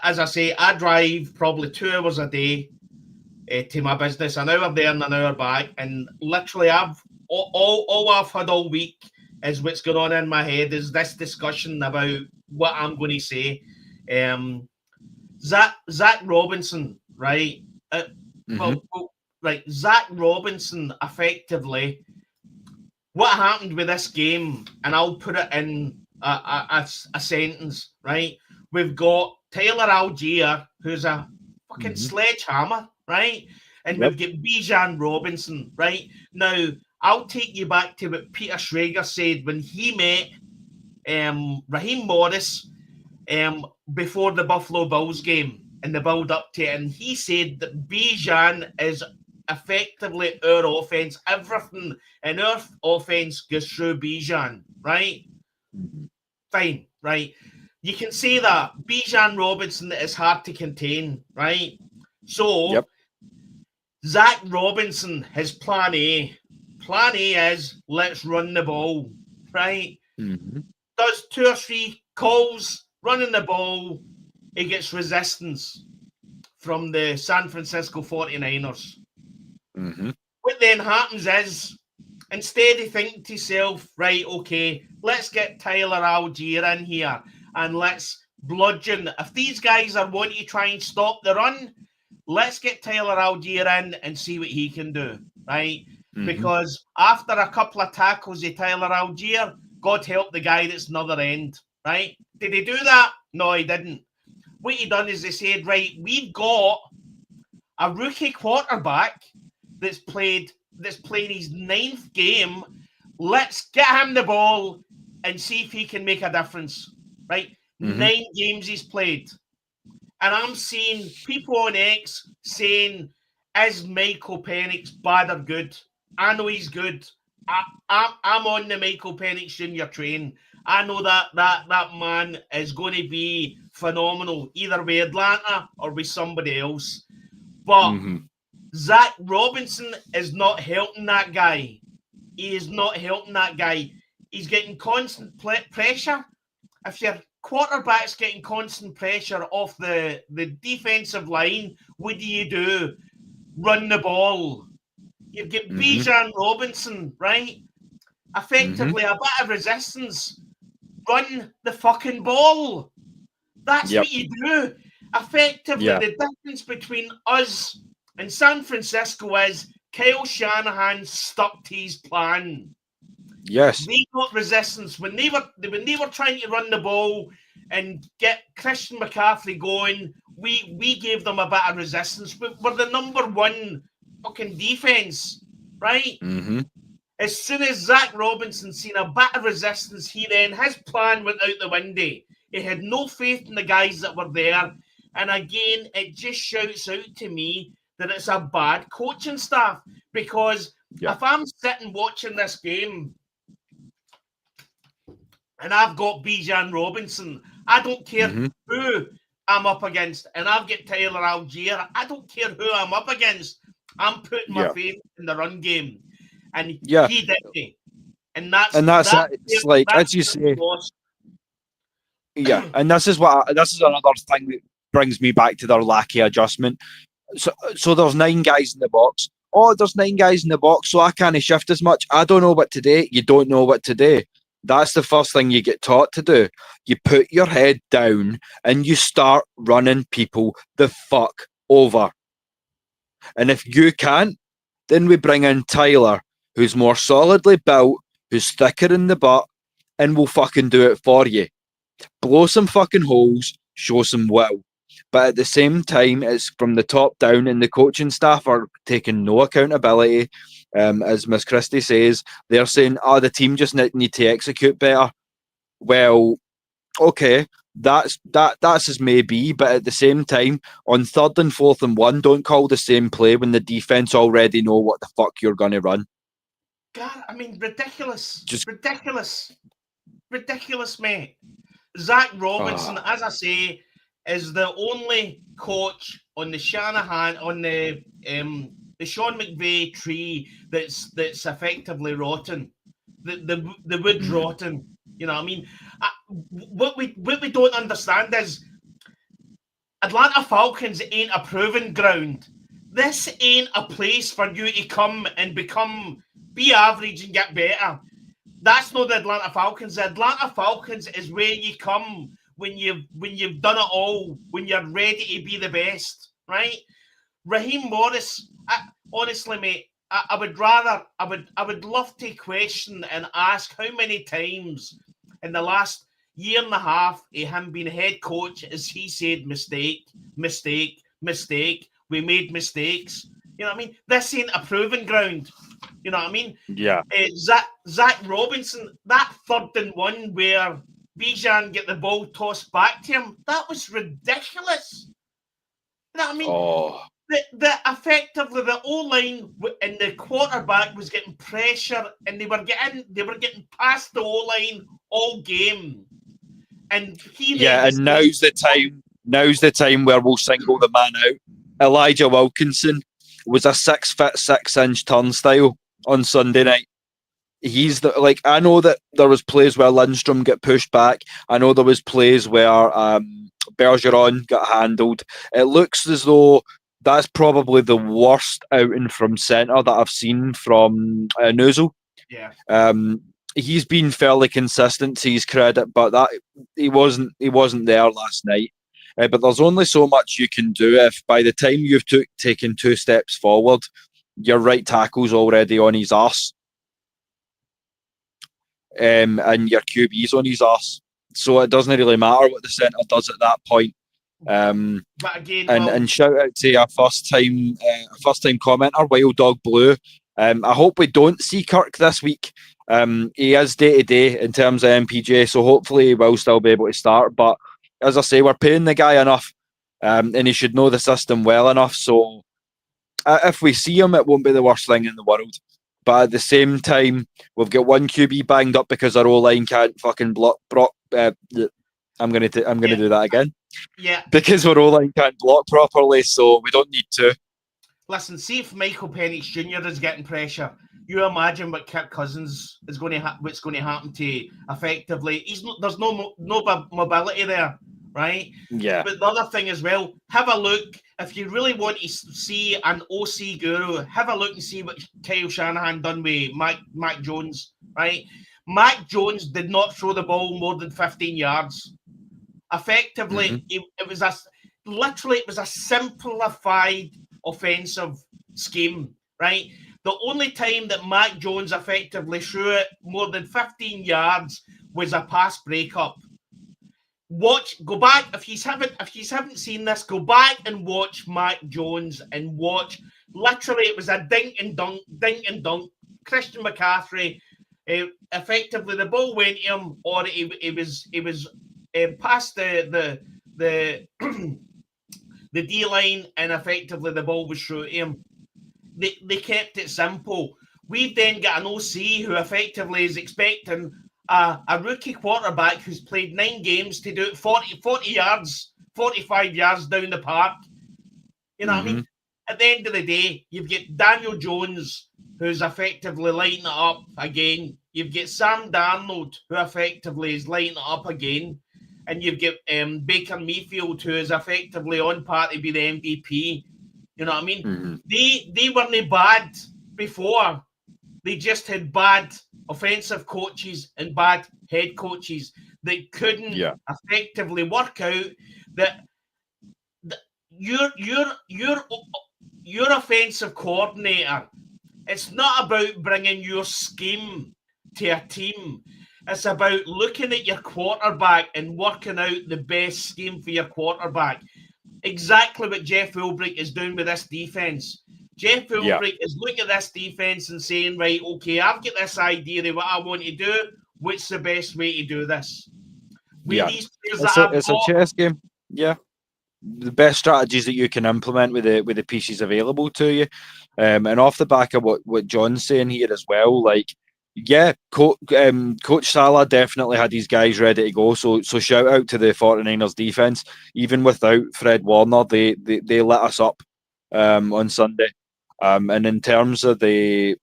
as I say, I drive probably 2 hours a day to my business, an hour there and an hour back, and literally I've all I've had all week is what's going on in my head is this discussion about what I'm going to say. Zach Robinson, right? Zach Robinson, effectively, what happened with this game, and I'll put it in a sentence, right? We've got Tyler Algier, who's a fucking sledgehammer, right? And we've got Bijan Robinson, right? Now, I'll take you back to what Peter Schrager said when he met Raheem Morris before the Buffalo Bills game and the build-up to it, and he said that Bijan is effectively our offense. Everything in our offense goes through Bijan, right? Fine, right? You can say that Bijan Robinson is hard to contain, right? So, Zach Robinson, his plan A. Plan A is let's run the ball, right? Does 2 or 3 calls running the ball. He gets resistance from the San Francisco 49ers. What then happens is, instead of thinking to himself, right, okay, let's get Tyler Algier in here and let's bludgeon. If these guys are wanting to try and stop the run, let's get Tyler Algier in and see what he can do, right? Because after a couple of tackles of Tyler Algier, God help the guy that's another end, right? Did he do that? No, he didn't. What he done is they said, right, we've got a rookie quarterback that's playing his 9th game. Let's get him the ball and see if he can make a difference, right? 9 games he's played. And I'm seeing people on X saying, is Michael Penix bad or good? I know he's good. I'm on the Michael Penix Jr. train. I know that man is going to be phenomenal, either with Atlanta or with somebody else. But Zach Robinson is not helping that guy. He is not helping that guy. He's getting constant pressure. If your quarterback's getting constant pressure off the defensive line, what do? Run the ball. You've got Bijan Robinson, right? Effectively, a bit of resistance. Run the fucking ball. That's what you do. Effectively, the difference between us and San Francisco is Kyle Shanahan stuck to his plan. Yes. They got resistance. When they were trying to run the ball and get Christian McCaffrey going, we gave them a bit of resistance. We're the number 1 fucking defense, right? As soon as Zach Robinson seen a bit of resistance, his plan went out the window. He had no faith in the guys that were there. And again, it just shouts out to me that it's a bad coaching staff. Because if I'm sitting watching this game and I've got Bijan Robinson, I don't care who I'm up against, and I've got Tyler Algier, I don't care who I'm up against. I'm putting my faith in the run game. And he did it. And that's it's like, as you say. Yeah, and this is another thing that brings me back to their lack of adjustment. So there's 9 guys in the box. Oh, there's 9 guys in the box, so I can't shift as much. I don't know what to do. You don't know what to do. That's the first thing you get taught to do. You put your head down and you start running people the fuck over. And if you can't, then we bring in Tyler, who's more solidly built, who's thicker in the butt, and will fucking do it for you. Blow some fucking holes, show some will. But at the same time, it's from the top down, and the coaching staff are taking no accountability. As Miss Christie says, they're saying, the team just need to execute better. Well, okay, that's as may be, but at the same time, on 3rd and 4th and 1, don't call the same play when the defense already know what the fuck you're going to run. God, I mean, ridiculous. Just Ridiculous, mate. Zach Robinson, as I say, is the only coach on the Shanahan, on the Sean McVay tree that's effectively rotten. The wood's rotten. You know what I mean? What we don't understand is Atlanta Falcons ain't a proven ground. This ain't a place for you to come and be average and get better. That's not the Atlanta Falcons. The Atlanta Falcons is where you come when you've done it all, when you're ready to be the best, right? Raheem Morris, honestly, mate, I would love to question and ask how many times in the last year and a half of him being head coach has he said mistake. We made mistakes. You know what I mean? This ain't a proven ground. You know what I mean? Yeah. Zach Robinson, that 3rd and 1 where Bijan get the ball tossed back to him, that was ridiculous. You know what I mean? Oh. The effectively the O-line and the quarterback was getting pressure, and they were getting past the O-line all game. And and now's the time where we'll single the man out. Elijah Wilkinson was a 6'6" 6-inch turnstile on Sunday night. He's I know that there was plays where Lindstrom got pushed back. I know there was plays where Bergeron got handled. It looks as though that's probably the worst outing from centre that I've seen from Nuzul. Yeah. He's been fairly consistent to his credit, but that he wasn't there last night. But there's only so much you can do if by the time you've taken 2 steps forward, your right tackle's already on his arse. And your QB's on his arse. So it doesn't really matter what the centre does at that point. But again, and shout out to our first time commenter, Wild Dog Blue. I hope we don't see Kirk this week. He is day to day in terms of MPJ, so hopefully he will still be able to start. But as I say, we're paying the guy enough, and he should know the system well enough. So if we see him, it won't be the worst thing in the world. But at the same time, we've got one QB banged up because our O-line can't fucking block. I'm gonna do that again. Yeah. Because our O-line can't block properly, so we don't need to. Listen, see if Michael Penix Jr. is getting pressure. You imagine what Kirk Cousins is going to what's going to happen to effectively. There's no mobility there, right? Yeah. But the other thing as well, have a look. If you really want to see an OC guru, have a look and see what Kyle Shanahan done with Mac Jones, right? Mac Jones did not throw the ball more than 15 yards. Effectively, it was a simplified offensive scheme, right? The only time that Mac Jones effectively threw it more than 15 yards was a pass breakup. Go back if you haven't seen this. Go back and watch Mac Jones and watch. Literally, it was a dink and dunk. Christian McCaffrey, effectively the ball went to him, or it was past the the D line, and effectively the ball was through to him. They kept it simple. We've then got an OC who effectively is expecting a rookie quarterback who's played 9 games to do it 40 yards, 45 yards down the park. You know what I mean? At the end of the day, you've got Daniel Jones, who's effectively lighting it up again. You've got Sam Darnold, who effectively is lighting it up again. And you've got Baker Mayfield, who is effectively on par to be the MVP. You know what I mean? They weren't bad before. They just had bad offensive coaches and bad head coaches that couldn't effectively work out that your offensive coordinator. It's not about bringing your scheme to a team. It's about looking at your quarterback and working out the best scheme for your quarterback. Exactly what Jeff Ulbrich is doing with this defense. Jeff Ulbrich is looking at this defense and saying, right, okay, I've got this idea of what I want to do. What's the best way to do this? with these players it's that a I've got. chess game. Yeah, the best strategies that you can implement with the pieces available to you. And off the back of what John's saying here as well, like, yeah, Coach Salah definitely had these guys ready to go. So shout out to the 49ers defense. Even without Fred Warner, they lit us up on Sunday. And in terms of the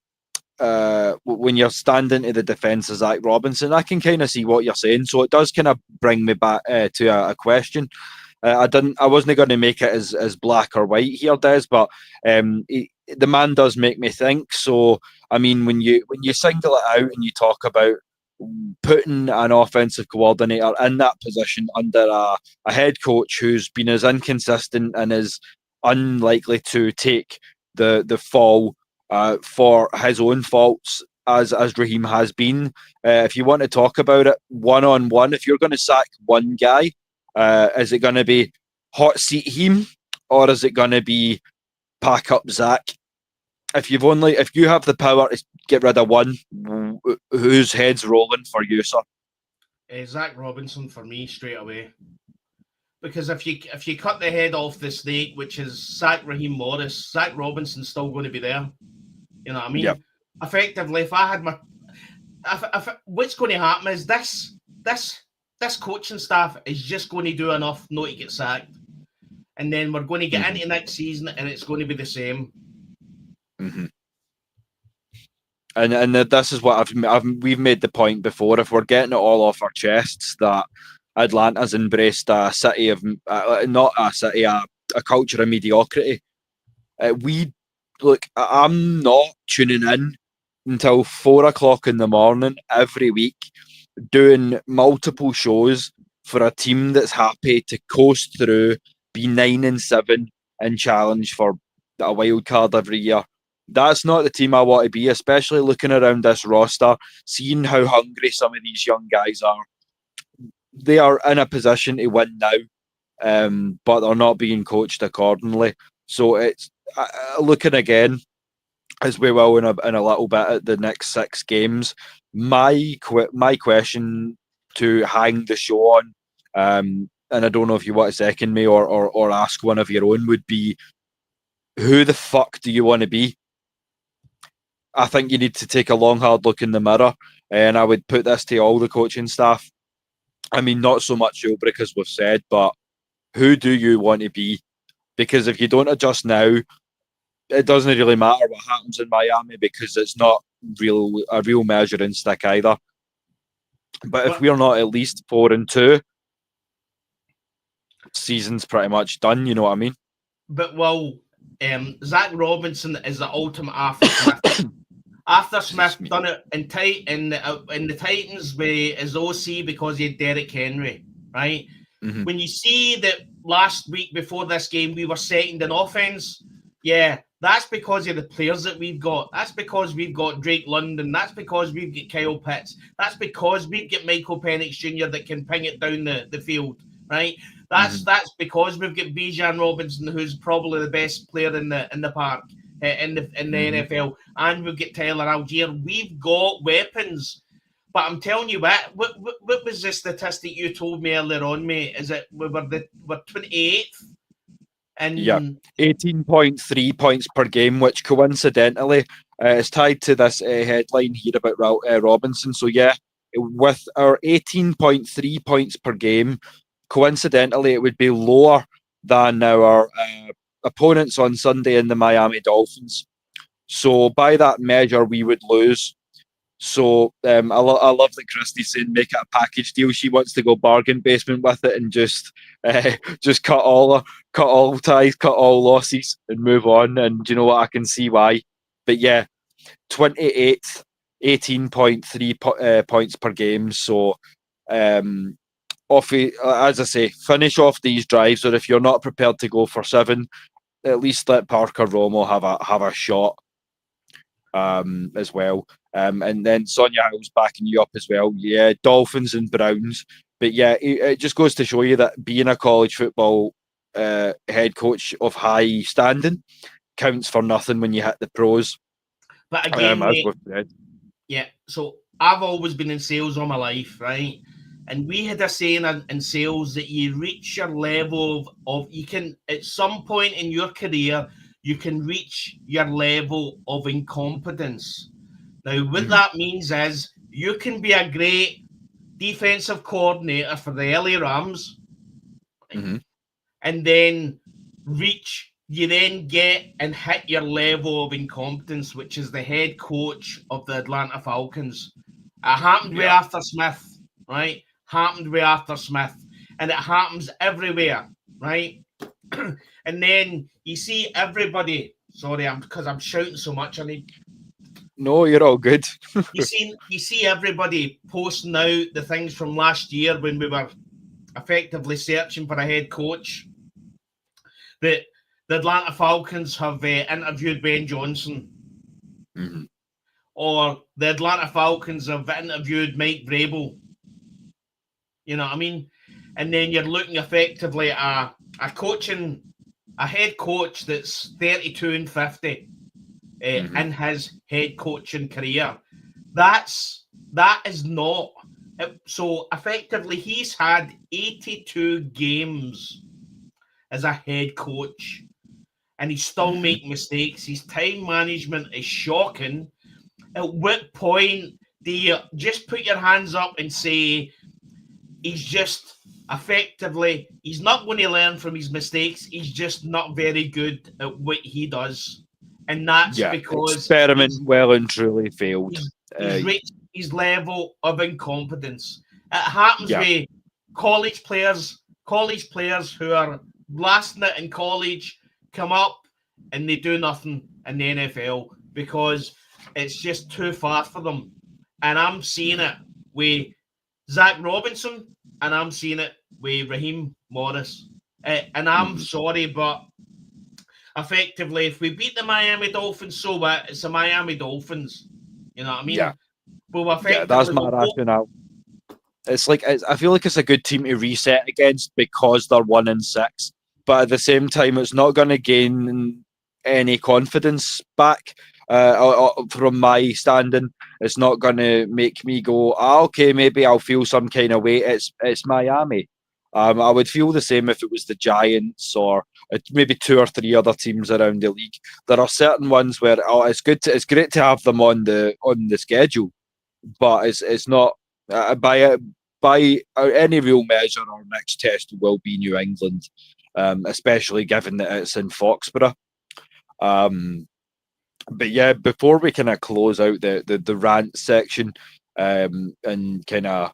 when you're standing to the defence of Zach Robinson, I can kind of see what you're saying. So it does kind of bring me back to a question. I wasn't going to make it as black or white here, Des, but the man does make me think. So I mean, when you single it out and you talk about putting an offensive coordinator in that position under a head coach who's been as inconsistent and is unlikely to take the fall for his own faults as Raheem has been. If you want to talk about it one on one, if you're going to sack one guy, is it going to be hot seat him, or is it going to be pack up Zach? If you have the power to get rid of one, whose head's rolling for you, sir? Zach Robinson for me straight away. Because if you cut the head off the snake, which is Raheem Morris, Zach Robinson's still going to be there. You know what I mean? Yep. Effectively, if I had what's going to happen is this coaching staff is just going to do enough not to get sacked, and then we're going to get into next season and it's going to be the same. Mm-hmm. And this is what we've made the point before. If we're getting it all off our chests, that Atlanta's embraced a city of not a city, a culture of mediocrity. I'm not tuning in until 4:00 in the morning every week, doing multiple shows for a team that's happy to coast through, be 9-7, and challenge for a wild card every year. That's not the team I want to be, especially looking around this roster, seeing how hungry some of these young guys are. They are in a position to win now, but they're not being coached accordingly. So it's looking again, as we will in a little bit at the next 6 games. My question to hang the show on, and I don't know if you want to second me or ask one of your own, would be, who the fuck do you want to be? I think you need to take a long, hard look in the mirror, and I would put this to all the coaching staff. I mean, not so much Ulbrich, as we've said, but who do you want to be? Because if you don't adjust now, it doesn't really matter what happens in Miami, because it's not a real measuring stick either. But if we're not at least 4-2, season's pretty much done. You know what I mean? But Zach Robinson is the ultimate Arthur Smith. Arthur Smith done it in the Titans with his OC because he had Derrick Henry, right? Mm-hmm. When you see that last week before this game we were setting an offense, yeah, that's because of the players that we've got. That's because we've got Drake London. That's because we've got Kyle Pitts. That's because we've got Michael Penix Jr. that can ping it down the field, right? That's because we've got Bijan Robinson, who's probably the best player in the park. In the NFL, and we've got Tyler Algier. We've got weapons, but I'm telling you what was the statistic you told me earlier on, mate? Is it we're 28th, and 18.3 points per game, which coincidentally is tied to this headline here about Robinson. So yeah, with our 18.3 points per game, coincidentally, it would be lower than our opponents on Sunday in the Miami Dolphins. So by that measure, we would lose. So I love that Christy's saying make it a package deal. She wants to go bargain basement with it and just cut all ties, cut all losses, and move on. And you know what? I can see why. But yeah, 28th, 18.3 points per game. So as I say, finish off these drives, or if you're not prepared to go for 7, at least let Parker Romo have a shot as well. And then Sonia Hill's backing you up as well. Yeah, Dolphins and Browns. But yeah, it just goes to show you that being a college football head coach of high standing counts for nothing when you hit the pros. But again, mate, yeah, so I've always been in sales all my life, right? And we had a saying in sales that you reach your level of you can, at some point in your career, you can reach your level of incompetence. Now, what that means is you can be a great defensive coordinator for the LA Rams, and then you then get and hit your level of incompetence, which is the head coach of the Atlanta Falcons. It happened with Arthur Smith, right? Happened with Arthur Smith, and it happens everywhere, right? And then you see everybody. Sorry, because I'm shouting so much. I need. No, you're all good. you see everybody posting out the things from last year when we were effectively searching for a head coach. That the Atlanta Falcons have interviewed Ben Johnson, or the Atlanta Falcons have interviewed Mike Vrabel. You know what I mean? And then you're looking effectively at a head coach that's 32 and 50 in his head coaching career. That is not. So effectively, he's had 82 games as a head coach, and he's still making mistakes. His time management is shocking. At what point do you just put your hands up and say he's just effectively, he's not going to learn from his mistakes. He's just not very good at what he does. And that's because experiment well and truly failed. He's reached his level of incompetence. It happens with college players who are blasting it in college, come up and they do nothing in the NFL because it's just too far for them. And I'm seeing it with Zach Robinson, and I'm seeing it with Raheem Morris. And I'm sorry, but effectively, if we beat the Miami Dolphins, so what? It's the Miami Dolphins. You know what I mean? Yeah. But that's my rationale. It's like I feel like it's a good team to reset against because they're 1-6, but at the same time, it's not going to gain any confidence back from my standing. It's not going to make me go, okay, maybe I'll feel some kind of way. It's Miami. I would feel the same if it was the Giants or maybe 2 or 3 other teams around the league. There are certain ones where it's great to have them on the schedule, but it's not by any real measure. Our next test will be New England, especially given that it's in Foxborough. But yeah, before we kind of close out the rant section and kind of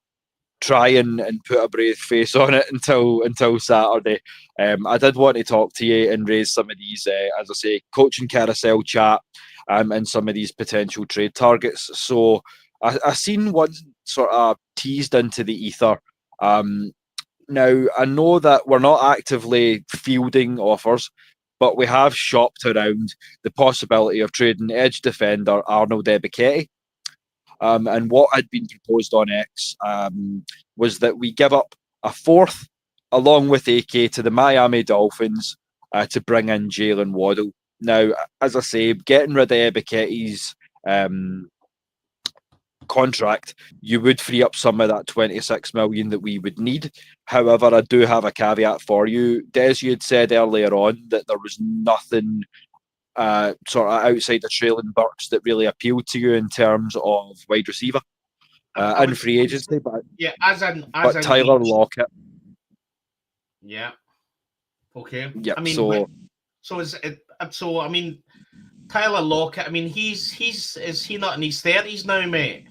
try and put a brave face on it until Saturday, I did want to talk to you and raise some of these, as I say, coaching carousel chat and some of these potential trade targets. So I seen one sort of teased into the ether. Now, I know that we're not actively fielding offers, but we have shopped around the possibility of trading edge defender Arnold Ebiketie. And what had been proposed on X was that we give up a 4th along with AK to the Miami Dolphins to bring in Jalen Waddle. Now, as I say, getting rid of Ebiketie's contract, you would free up some of that 26 million that we would need. However, I do have a caveat for you. Des, you had said earlier on that there was nothing sort of outside of Traylon Burks that really appealed to you in terms of wide receiver and free agency, but Tyler Lockett. Yeah. Okay. Yeah. I mean, I mean, Tyler Lockett. I mean, is he not in his 30s now, mate?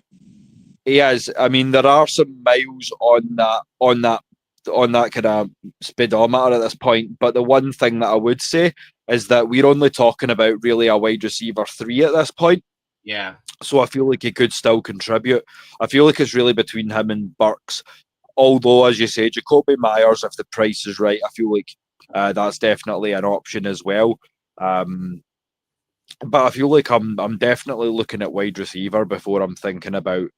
He is. I mean, there are some miles on that kind of speedometer at this point. But the one thing that I would say is that we're only talking about really a wide receiver 3 at this point. Yeah. So I feel like he could still contribute. I feel like it's really between him and Burks. Although, as you say, Jacoby Myers, if the price is right, I feel like that's definitely an option as well. But I feel like I'm definitely looking at wide receiver before I'm thinking about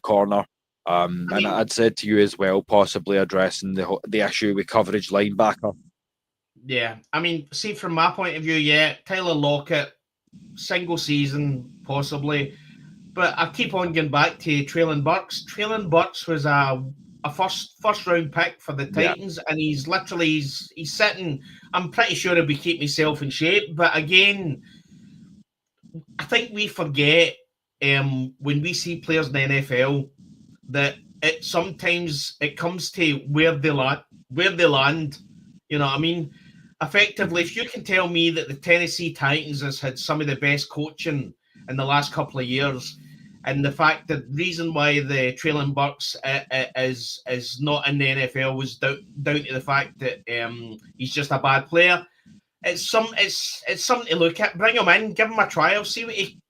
corner. And I'd said to you as well, possibly addressing the issue with coverage linebacker. Yeah, I mean, see, from my point of view, Tyler Lockett, single season, possibly. But I keep on going back to Traylon Burks. Traylon Burks was a a first round pick for the Titans, and he's sitting. I'm pretty sure he'll be keeping himself in shape, but again, I think we forget when we see players in the NFL that sometimes it comes to where they land. You know what I mean? Effectively, if you can tell me that the Tennessee Titans has had some of the best coaching in the last couple of years, and the fact that the reason why the Traylon Burks is not in the NFL was down to the fact that he's just a bad player. It's something to look at. Bring him in, give him a trial, see what he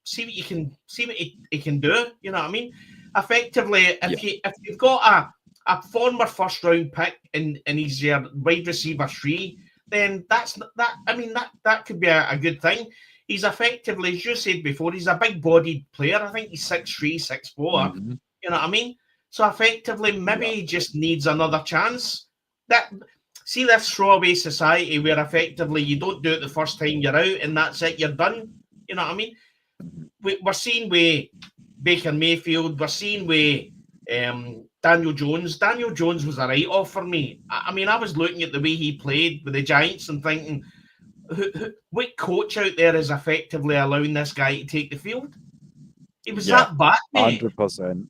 can do. You know what I mean? Effectively, if you've got a former first round pick and he's your wide receiver 3, then that could be a good thing. He's effectively, as you said before, he's a big bodied player. I think he's 6'3", 6'4". Mm-hmm. You know what I mean? So effectively, maybe he just needs another chance. See this throwaway society where effectively you don't do it the first time you're out and that's it, you're done. You know what I mean? We're seeing with Baker Mayfield, we're seeing with Daniel Jones. Daniel Jones was a write-off for me. I mean, I was looking at the way he played with the Giants and thinking, what coach out there is effectively allowing this guy to take the field? He was that bad, mate. 100%.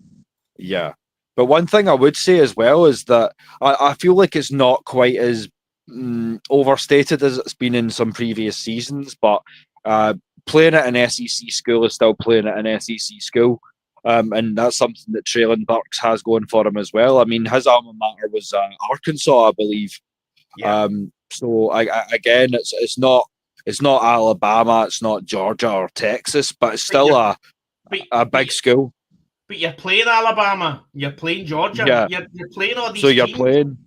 Yeah. But one thing I would say as well is that I feel like it's not quite as overstated as it's been in some previous seasons, but playing at an SEC school is still playing at an SEC school. And that's something that Traylon Burks has going for him as well. I mean, his alma mater was Arkansas, I believe. Yeah. So again, it's not Alabama, it's not Georgia or Texas, but it's still a big school. But you're playing Alabama, you're playing Georgia, you're playing all these. So you're teams. Playing,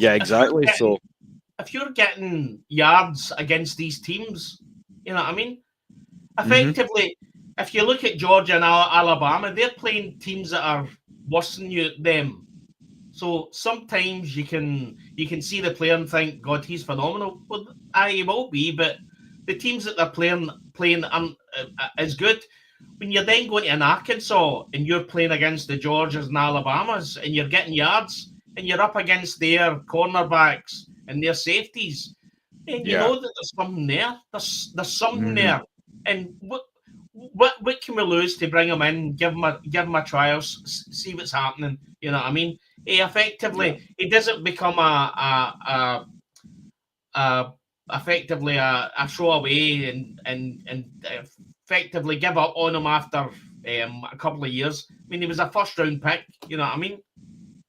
exactly. So if you're getting yards against these teams, you know what I mean. Effectively, if you look at Georgia and Alabama, they're playing teams that are worse than them. So sometimes you can see the player and think, God, he's phenomenal. Well, he will be, but the teams that they're playing is good. When you're then going to an Arkansas and you're playing against the Georgias and Alabamas and you're getting yards and you're up against their cornerbacks and their safeties, and you know that there's something there. There's something there. And what can we lose to bring him in, give him a trial, see what's happening? You know what I mean? He effectively he doesn't become effectively a throwaway and effectively give up on him after a couple of years. I mean, he was a first round pick. You know what I mean?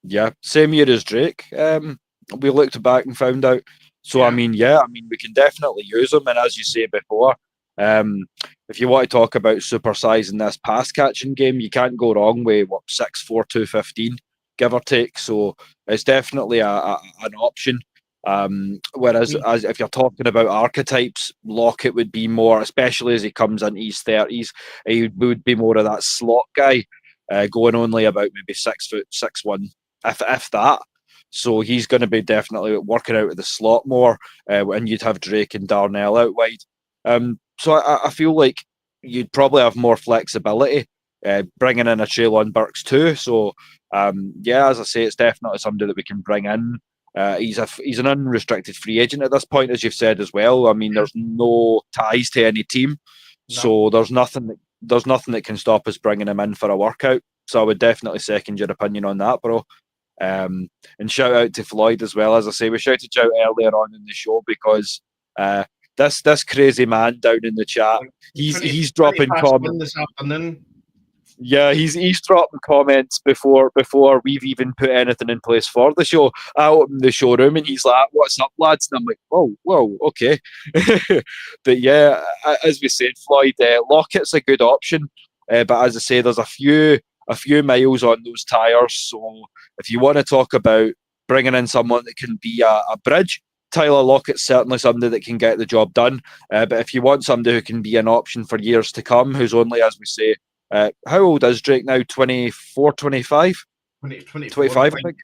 Yeah, same year as Drake. We looked back and found out. So I mean, we can definitely use him. And as you say before, if you want to talk about supersizing this pass catching game, you can't go wrong with 6'4", 215, give or take. So it's definitely an option. Whereas as if you're talking about archetypes, Lockett would be more, especially as he comes into his 30s, he would be more of that slot guy, going only about maybe 6 foot, 6'1", if that. So he's going to be definitely working out of the slot more, and you'd have Drake and Darnell out wide. So I feel like you'd probably have more flexibility, bringing in a Traylon Burks too. So as I say, it's definitely somebody that we can bring in. He's an unrestricted free agent at this point, as you've said as well. I mean, there's no ties to any team, so there's nothing that can stop us bringing him in for a workout. So I would definitely second your opinion on that, bro. And shout out to Floyd as well. As I say, we shouted you out earlier on in the show because this crazy man down in the chat, he's dropping comments this afternoon. Yeah, he's dropping comments before we've even put anything in place for the show out in the showroom, and he's like, "What's up, lads?" And I'm like, "Whoa, okay." But yeah, as we said, Floyd, Lockett's a good option, but as I say, there's a few miles on those tires. So if you want to talk about bringing in someone that can be a bridge, Tyler Lockett's certainly somebody that can get the job done. But if you want somebody who can be an option for years to come, who's only, as we say, how old is Drake now? 24, 25? 25, I think.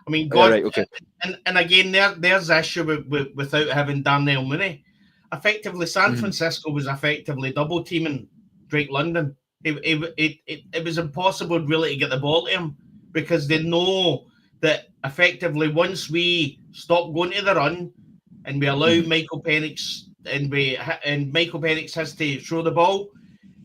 I mean, God, right, okay. And again, there's the issue without having Darnell Mooney. Effectively, San Francisco was effectively double teaming Drake London. It was impossible really to get the ball to him. because they know that effectively once we stop going to the run and we allow Michael Penix and Michael Penix has to throw the ball,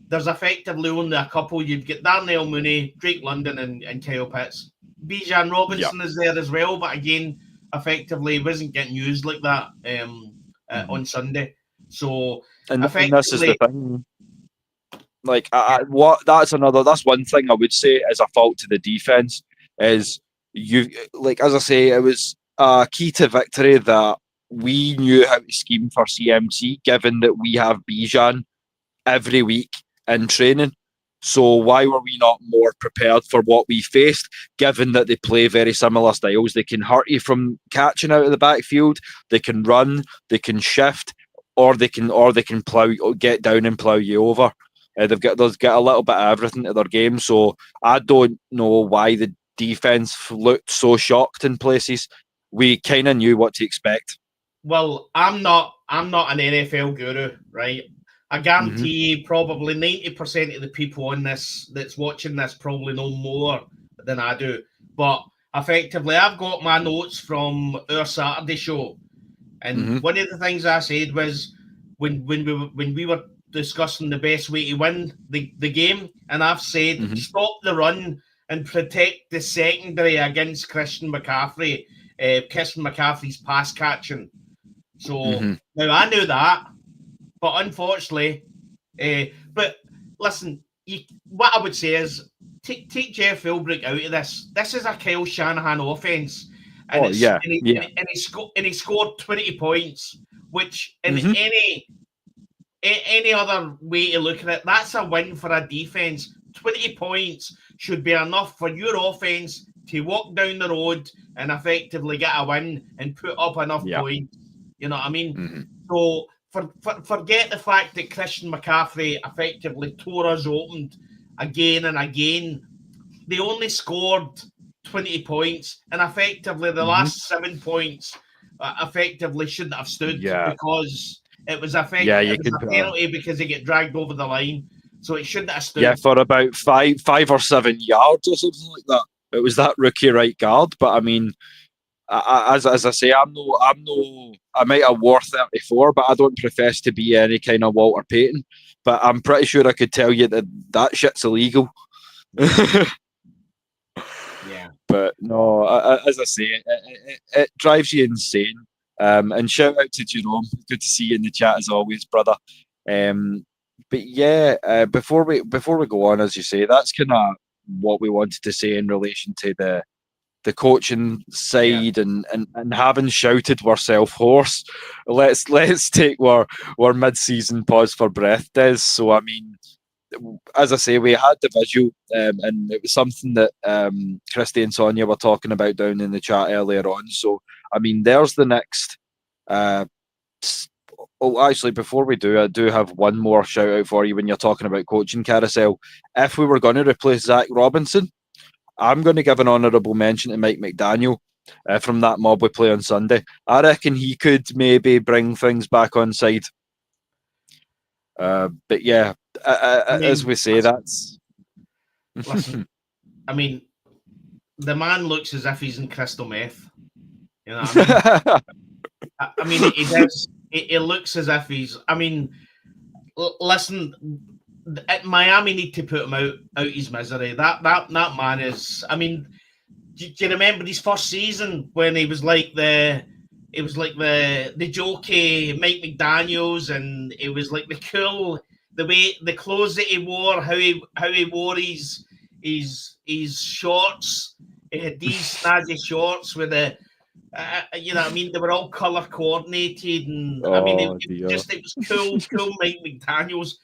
there's effectively only a couple. You've got Darnell Mooney, Drake London, and Kyle Pitts. Bijan Robinson is there as well, but again, effectively wasn't getting used like that on Sunday. So and this is the thing. Like, that's one thing I would say is a fault to the defense is as I say, it was a key to victory that we knew how to scheme for CMC, given that we have Bijan every week in training. So why were we not more prepared for what we faced, given that they play very similar styles? They can hurt you from catching out of the backfield, they can run, they can shift, or they can get down and plow you over. They've got a little bit of everything to their game. So I don't know why the defense looked so shocked in places. We kind of knew what to expect. Well, I'm not an NFL guru, right? I guarantee probably 90% of the people on this that's watching this probably know more than I do. But effectively, I've got my notes from our Saturday show, and one of the things I said was when we were discussing the best way to win the game, and I've said stop the run and protect the secondary against Christian McCaffrey's pass catching. So now I knew that. But unfortunately, but listen, what I would say is take Jeff Philbrick out of this. This is a Kyle Shanahan offense, and he scored 20 points, which in any other way to look at it, that's a win for a defense. 20 points should be enough for your offense to walk down the road and effectively get a win and put up enough points. You know what I mean? So. Forget the fact that Christian McCaffrey effectively tore us open again and again. They only scored 20 points, and effectively the last 7 points effectively shouldn't have stood because it was a penalty because they get dragged over the line. So it shouldn't have stood. Yeah, for about 5 or 7 yards or something like that. It was that rookie right guard, but I mean, as I say, I might have wore 34, but I don't profess to be any kind of Walter Payton. But I'm pretty sure I could tell you that shit's illegal. Yeah. But no, as I say, it drives you insane. And shout out to Jerome. Good to see you in the chat as always, brother. But yeah, before we go on, as you say, that's kind of what we wanted to say in relation to the coaching side and having shouted we're self-horse. Let's take our mid-season pause for breath, Des. So I mean, as I say, we had the visual and it was something that Christy and Sonia were talking about down in the chat earlier on. So I mean, there's the next actually, before we do, I do have one more shout out for you when you're talking about coaching carousel. If we were going to replace Zach Robinson, I'm going to give an honourable mention to Mike McDaniel from that mob we play on Sunday. I reckon he could maybe bring things back on side. But yeah, as we say, that's... Listen, I mean, the man looks as if he's in crystal meth. You know what I mean? I mean, he does. It looks as if he's... I mean, listen... Miami need to put him out his misery. That man is. I mean, do you remember his first season when he was like the jokey Mike McDaniels, and it was like the cool, the clothes that he wore, how he wore his shorts. He had these snazzy shorts with the. You know what I mean? They were all color coordinated, and I mean, it was cool Mike McDaniels.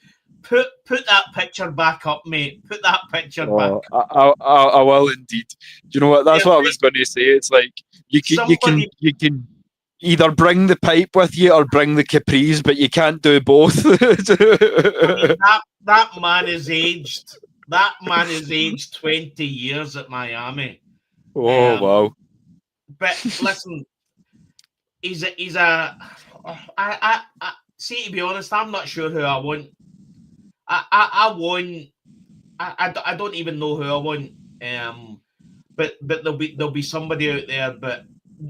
Put that picture back up, mate. Put that picture back. I will indeed. Do you know what? That's what I was going to say. It's like you can either bring the pipe with you or bring the capris, but you can't do both. I mean, that man is aged. That man is aged 20 years at Miami. Oh wow! But listen, he's a. I see. To be honest, I'm not sure who I want. I don't even know who I want. but there'll be somebody out there. But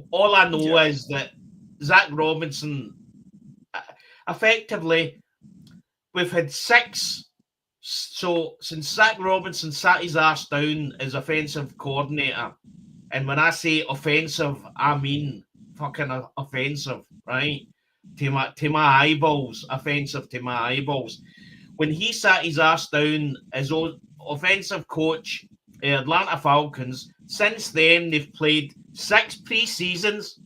all I know is that Zach Robinson, effectively, we've had 6. So since Zach Robinson sat his ass down as offensive coordinator, and when I say offensive, I mean fucking offensive, right? To my eyeballs, offensive to my eyeballs. When he sat his ass down as offensive coach at Atlanta Falcons, since then they've played 6 pre-seasons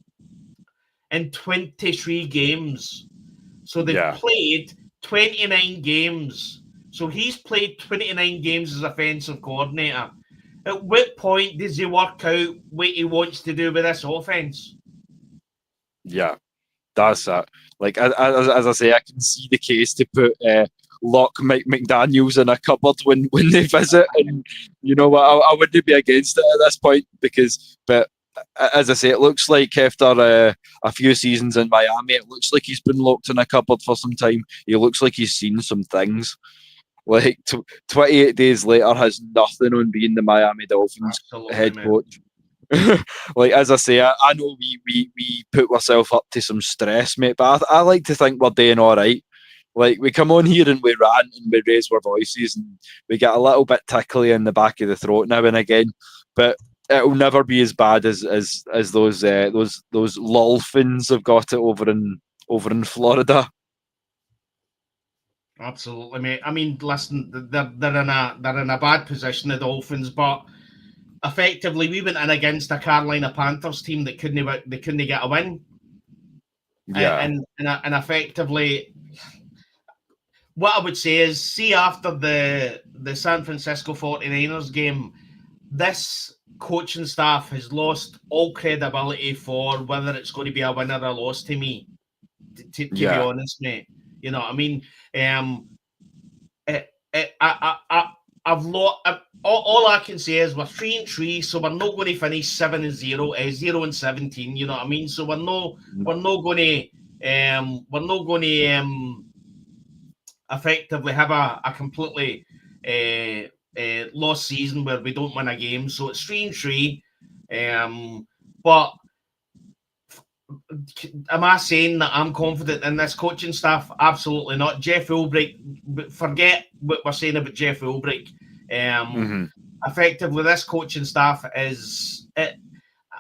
and 23 games. So they've played 29 games. So he's played 29 games as offensive coordinator. At what point does he work out what he wants to do with this offense? Yeah, that's it. Like, as I say, I can see the case to put lock Mike McDaniels in a cupboard when they visit, and you know what, I wouldn't be against it at this point but as I say, it looks like after a few seasons in Miami, it looks like he's been locked in a cupboard for some time. He looks like he's seen some things. Like 28 days later has nothing on being the Miami Dolphins head coach. Like, as I say, I know we put ourselves up to some stress, mate, but I like to think we're doing all right. Like, we come on here and we rant and we raise our voices and we get a little bit tickly in the back of the throat now and again, but it'll never be as bad as those Dolphins have got it over in Florida. Absolutely, mate. I mean, listen, they're in a bad position, the Dolphins, but effectively we went in against a Carolina Panthers team that couldn't get a win. Yeah, and effectively, what I would say is, see, after the San Francisco 49ers game, this coaching staff has lost all credibility for whether it's going to be a win or a loss to me, to be honest, mate. You know what I mean? All I can say is we're 3-3, so we're not going to finish 7-0, 0-17. You know what I mean? So we're not going to effectively have a completely lost season where we don't win a game. So it's 3-3. But am I saying that I'm confident in this coaching staff? Absolutely not. Jeff Ulbrich, forget what we're saying about Jeff Ulbrich. Effectively, this coaching staff is.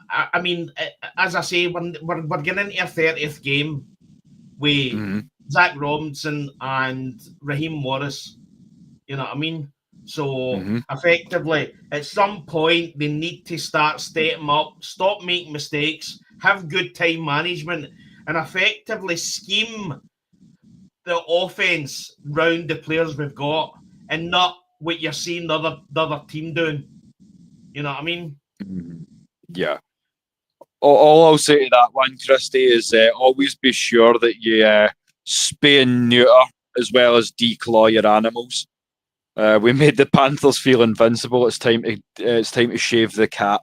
I mean, as I say, we're getting into a 30th game with Zach Robinson and Raheem Morris. You know what I mean? So effectively, at some point, they need to start stepping up, stop making mistakes, have good time management, and effectively scheme the offense round the players we've got, and not what you're seeing the other team doing. You know what I mean? Yeah. All I'll say to that one, Christy, is always be sure that you spay and neuter as well as declaw your animals. We made the Panthers feel invincible. It's time to shave the cat.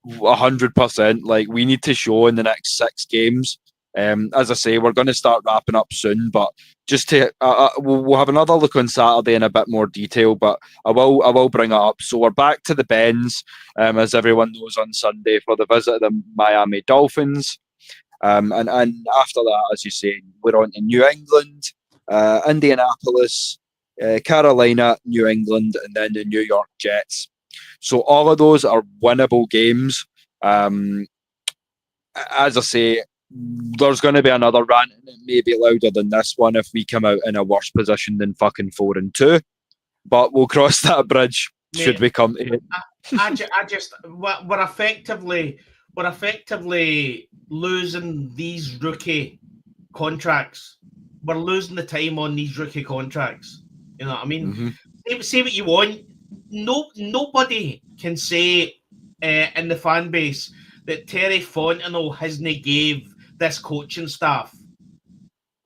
100%. Like, we need to show in the next 6 games. As I say, we're going to start wrapping up soon, but just to we'll have another look on Saturday in a bit more detail, but I will bring it up. So we're back to the Benz, as everyone knows, on Sunday for the visit of the Miami Dolphins, and after that, as you say, we're on to New England, Indianapolis, Carolina, New England, and then the New York Jets. So all of those are winnable games. As I say, there's going to be another rant, and it may be louder than this one if we come out in a worse position than fucking 4-2. But we'll cross that bridge, mate, should we come to it. We're effectively losing these rookie contracts. We're losing the time on these rookie contracts. You know what I mean? Say what you want. Nobody can say in the fan base that Terry Fontenot hasn't gave this coaching staff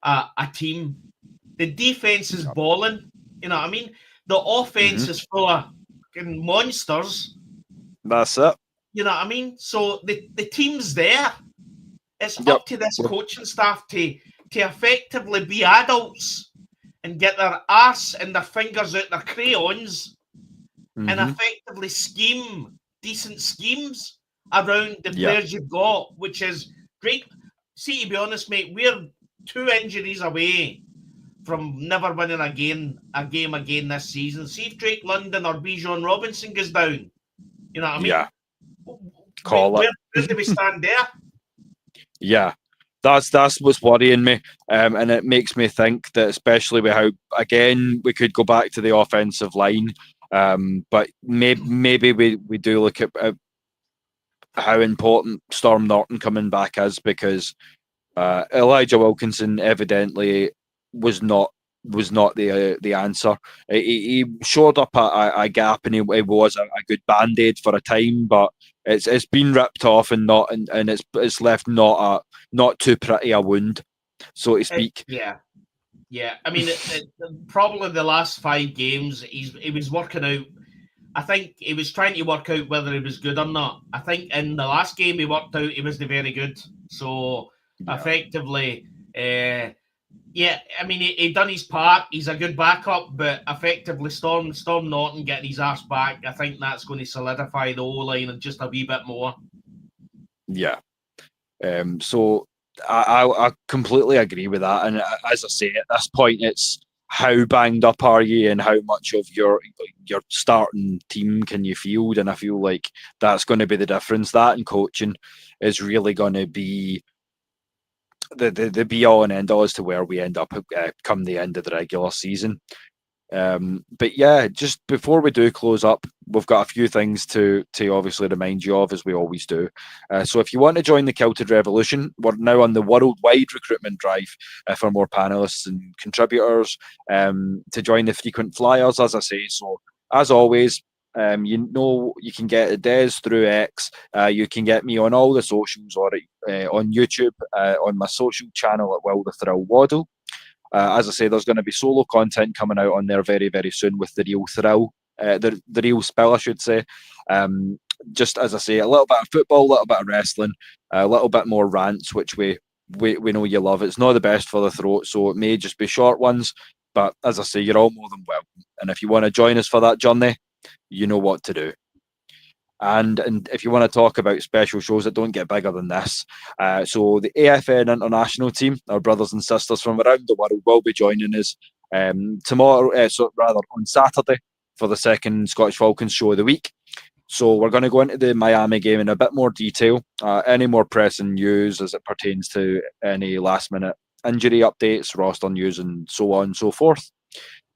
a team. The defense is balling. You know what I mean? The offense is full of monsters. That's it. You know what I mean? So the team's there. It's up to this coaching staff to effectively be adults and get their ass and their fingers out their crayons and Mm-hmm. effectively scheme decent schemes around the Yeah. players you've got, which is great. See, to be honest, mate, we're 2 injuries away from never winning a game again this season. See if Drake London or Bijan Robinson goes down. You know what I mean? Yeah. Call it. Where do we stand there? Yeah. That's what's worrying me, and it makes me think that, especially with how, again, we could go back to the offensive line, but maybe we do look at how important Storm Norton coming back is, because Elijah Wilkinson evidently was not the answer. He shored up a gap, and he was a good band-aid for a time, but it's been ripped off and it's left not too pretty a wound, so to speak. Yeah. I mean, probably the last 5 games, he was working out. I think he was trying to work out whether he was good or not. I think in the last game he worked out he wasn't very good. So effectively, I mean, he done his part. He's a good backup, but effectively, Storm Norton getting his ass back, I think that's going to solidify the O-line and just a wee bit more. Yeah. So I completely agree with that. And as I say, at this point, it's how banged up are you and how much of your starting team can you field? And I feel like that's going to be the difference. That and coaching is really going to be the be all and end all as to where we end up come the end of the regular season. But yeah, just before we do close up, we've got a few things to obviously remind you of, as we always do. So if you want to join the Kilted Revolution, we're now on the worldwide recruitment drive for more panelists and contributors to join the frequent flyers, as I say. So as always, you can get Des through X. You can get me on all the socials, or on YouTube, on my social channel at Will the Thrill Waddle. As I say, there's going to be solo content coming out on there very, very soon with the real thrill, the real spill, I should say. Just as I say, a little bit of football, a little bit of wrestling, a little bit more rants, which we know you love. It's not the best for the throat, so it may just be short ones. But as I say, you're all more than welcome. And if you want to join us for that journey, you know what to do. And if you want to talk about special shows that don't get bigger than this, so the AFN International team, our brothers and sisters from around the world, will be joining us tomorrow, on Saturday, for the second Scottish Falcons show of the week. So we're going to go into the Miami game in a bit more detail, any more pressing news as it pertains to any last-minute injury updates, roster news, and so on and so forth.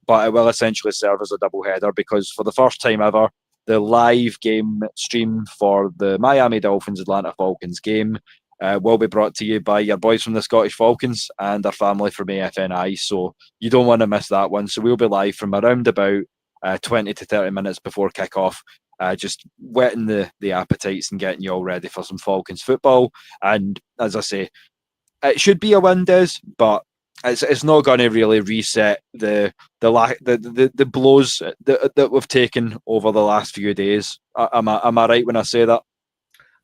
But it will essentially serve as a double-header, because for the first time ever, the live game stream for the Miami Dolphins Atlanta Falcons game will be brought to you by your boys from the Scottish Falcons and our family from AFNI. So you don't want to miss that one. So we'll be live from around about 20 to 30 minutes before kickoff, just whetting the appetites and getting you all ready for some Falcons football. And as I say, it should be a win, Des, but it's not going to really reset the blows that we've taken over the last few days. Am I right when I say that?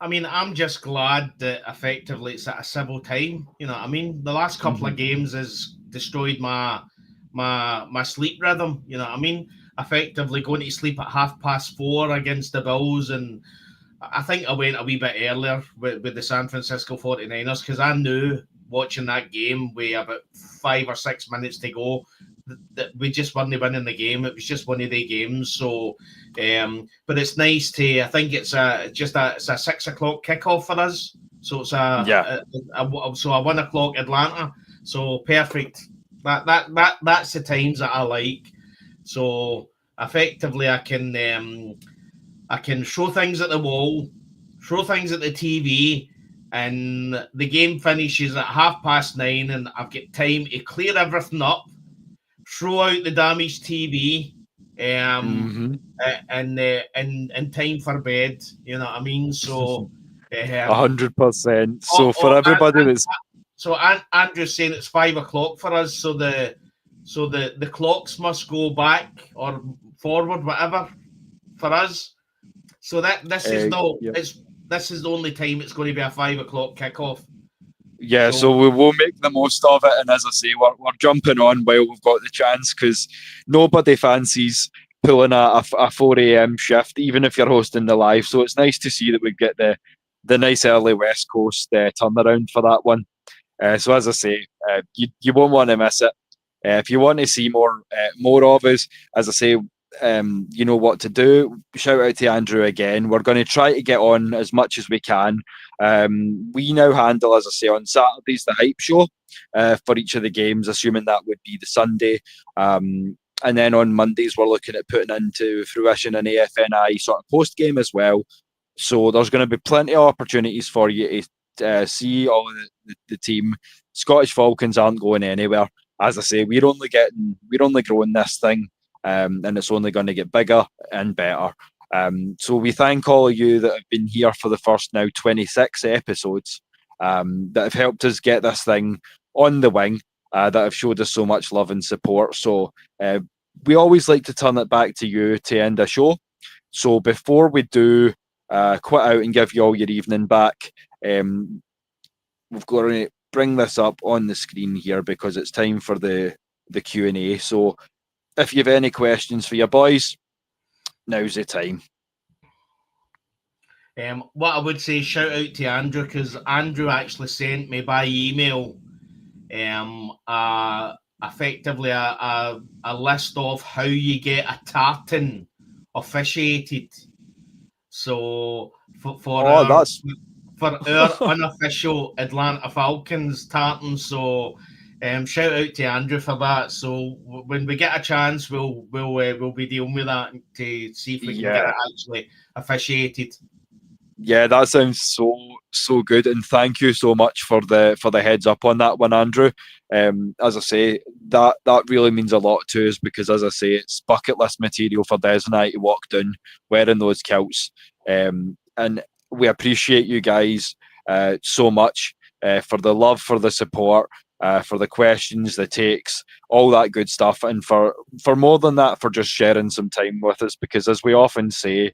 I mean, I'm just glad that effectively it's at a civil time. You know what I mean? The last couple of games has destroyed my sleep rhythm. You know what I mean? Effectively going to sleep at 4:30 against the Bills, and I think I went a wee bit earlier with the San Francisco 49ers, because I knew watching that game with about 5 or 6 minutes to go that we just weren't winning the game. It was just one of the games. So, but it's nice to. I think it's a 6 o'clock kickoff for us. So it's a 1 o'clock Atlanta. So perfect. That's the times that I like. So effectively, I can show things at the wall, throw things at the TV, and the game finishes at 9:30, and I've got time to clear everything up, throw out the damaged TV, and time for bed. You know what I mean? So 100%. So for everybody that's Andrew's saying it's 5 o'clock for us. So the clocks must go back or forward, whatever, for us. So this is the only time it's going to be a 5 o'clock kickoff. Yeah, so we will make the most of it, and as I say, we're jumping on while we've got the chance, because nobody fancies pulling a 4 a.m. shift, even if you're hosting the live. So it's nice to see that we get the nice early West Coast turnaround for that one. So as I say, you won't want to miss it. If you want to see more of us, as I say, you know what to do. Shout out to Andrew again. We're going to try to get on as much as we can. We now handle, as I say, on Saturdays the hype show for each of the games, assuming that would be the Sunday. And then on Mondays, we're looking at putting into fruition an AFNI sort of post game as well. So there's going to be plenty of opportunities for you to see all of the team. Scottish Falcons aren't going anywhere. As I say, we're only growing this thing, and it's only going to get bigger and better. So we thank all of you that have been here for the first now 26 episodes, that have helped us get this thing on the wing, that have showed us so much love and support. So we always like to turn it back to you to end the show. So before we do quit out and give you all your evening back, we've got to bring this up on the screen here because it's time for the Q&A. So if you have any questions for your boys, now's the time. What I would say, shout out to Andrew, because Andrew actually sent me by email effectively a list of how you get a tartan officiated. So for our unofficial Atlanta Falcons tartan. So shout out to Andrew for that. So when we get a chance, we'll be dealing with that to see if we can get it actually officiated. Yeah, that sounds so good, and thank you so much for the heads up on that one, Andrew. As I say, that really means a lot to us because, as I say, it's bucket list material for Des and I to walk down wearing those kilts, and we appreciate you guys so much for the love, for the support, for the questions, the takes, all that good stuff, and for more than that, for just sharing some time with us. Because as we often say,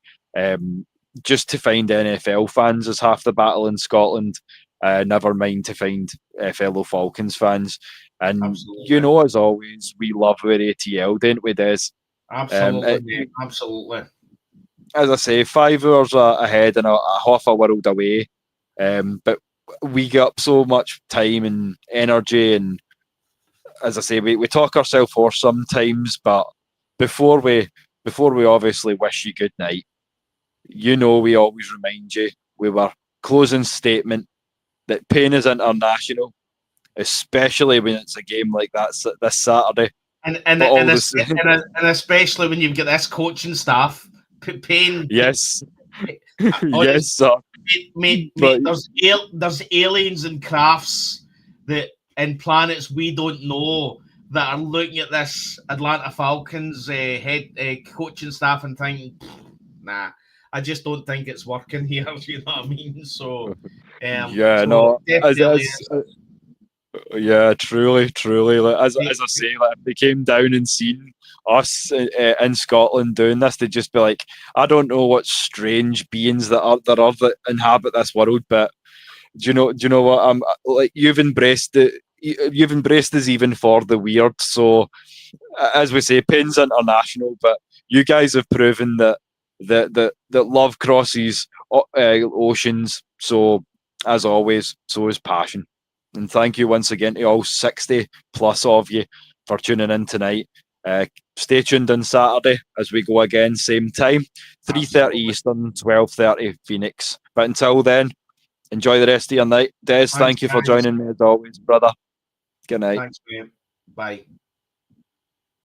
just to find NFL fans is half the battle in Scotland. Never mind to find fellow Falcons fans. And absolutely. You know, as always, we love our ATL, don't we, Des? Absolutely, absolutely. As I say, 5 hours ahead and a half a world away. But we get up so much time and energy, and as I say, we talk ourselves hoarse sometimes. But before we obviously wish you good night, you know, we always remind you with our closing statement that pain is international, especially when it's a game like that this Saturday. And especially when you've got this coaching staff, pain. Yes. Yes, sir. Mate, there's aliens and crafts and planets we don't know that are looking at this Atlanta Falcons head coaching staff and thinking, nah, I just don't think it's working here. You know what I mean? So, yeah, truly. Like, as I say, like, if they came down and seen us in Scotland doing this, they'd just be like, I don't know what strange beings that inhabit this world, but do you know what? I'm like, you've embraced it. You've embraced us even for the weird. So, as we say, pain's international, but you guys have proven that love crosses oceans. So, as always, so is passion. And thank you once again to all 60 plus of you for tuning in tonight. Stay tuned on Saturday as we go again, same time, 3:30 Eastern, 12:30 Phoenix. But until then, enjoy the rest of your night. Des, thank you for joining me as always, brother. Good night. Thanks, man. Bye.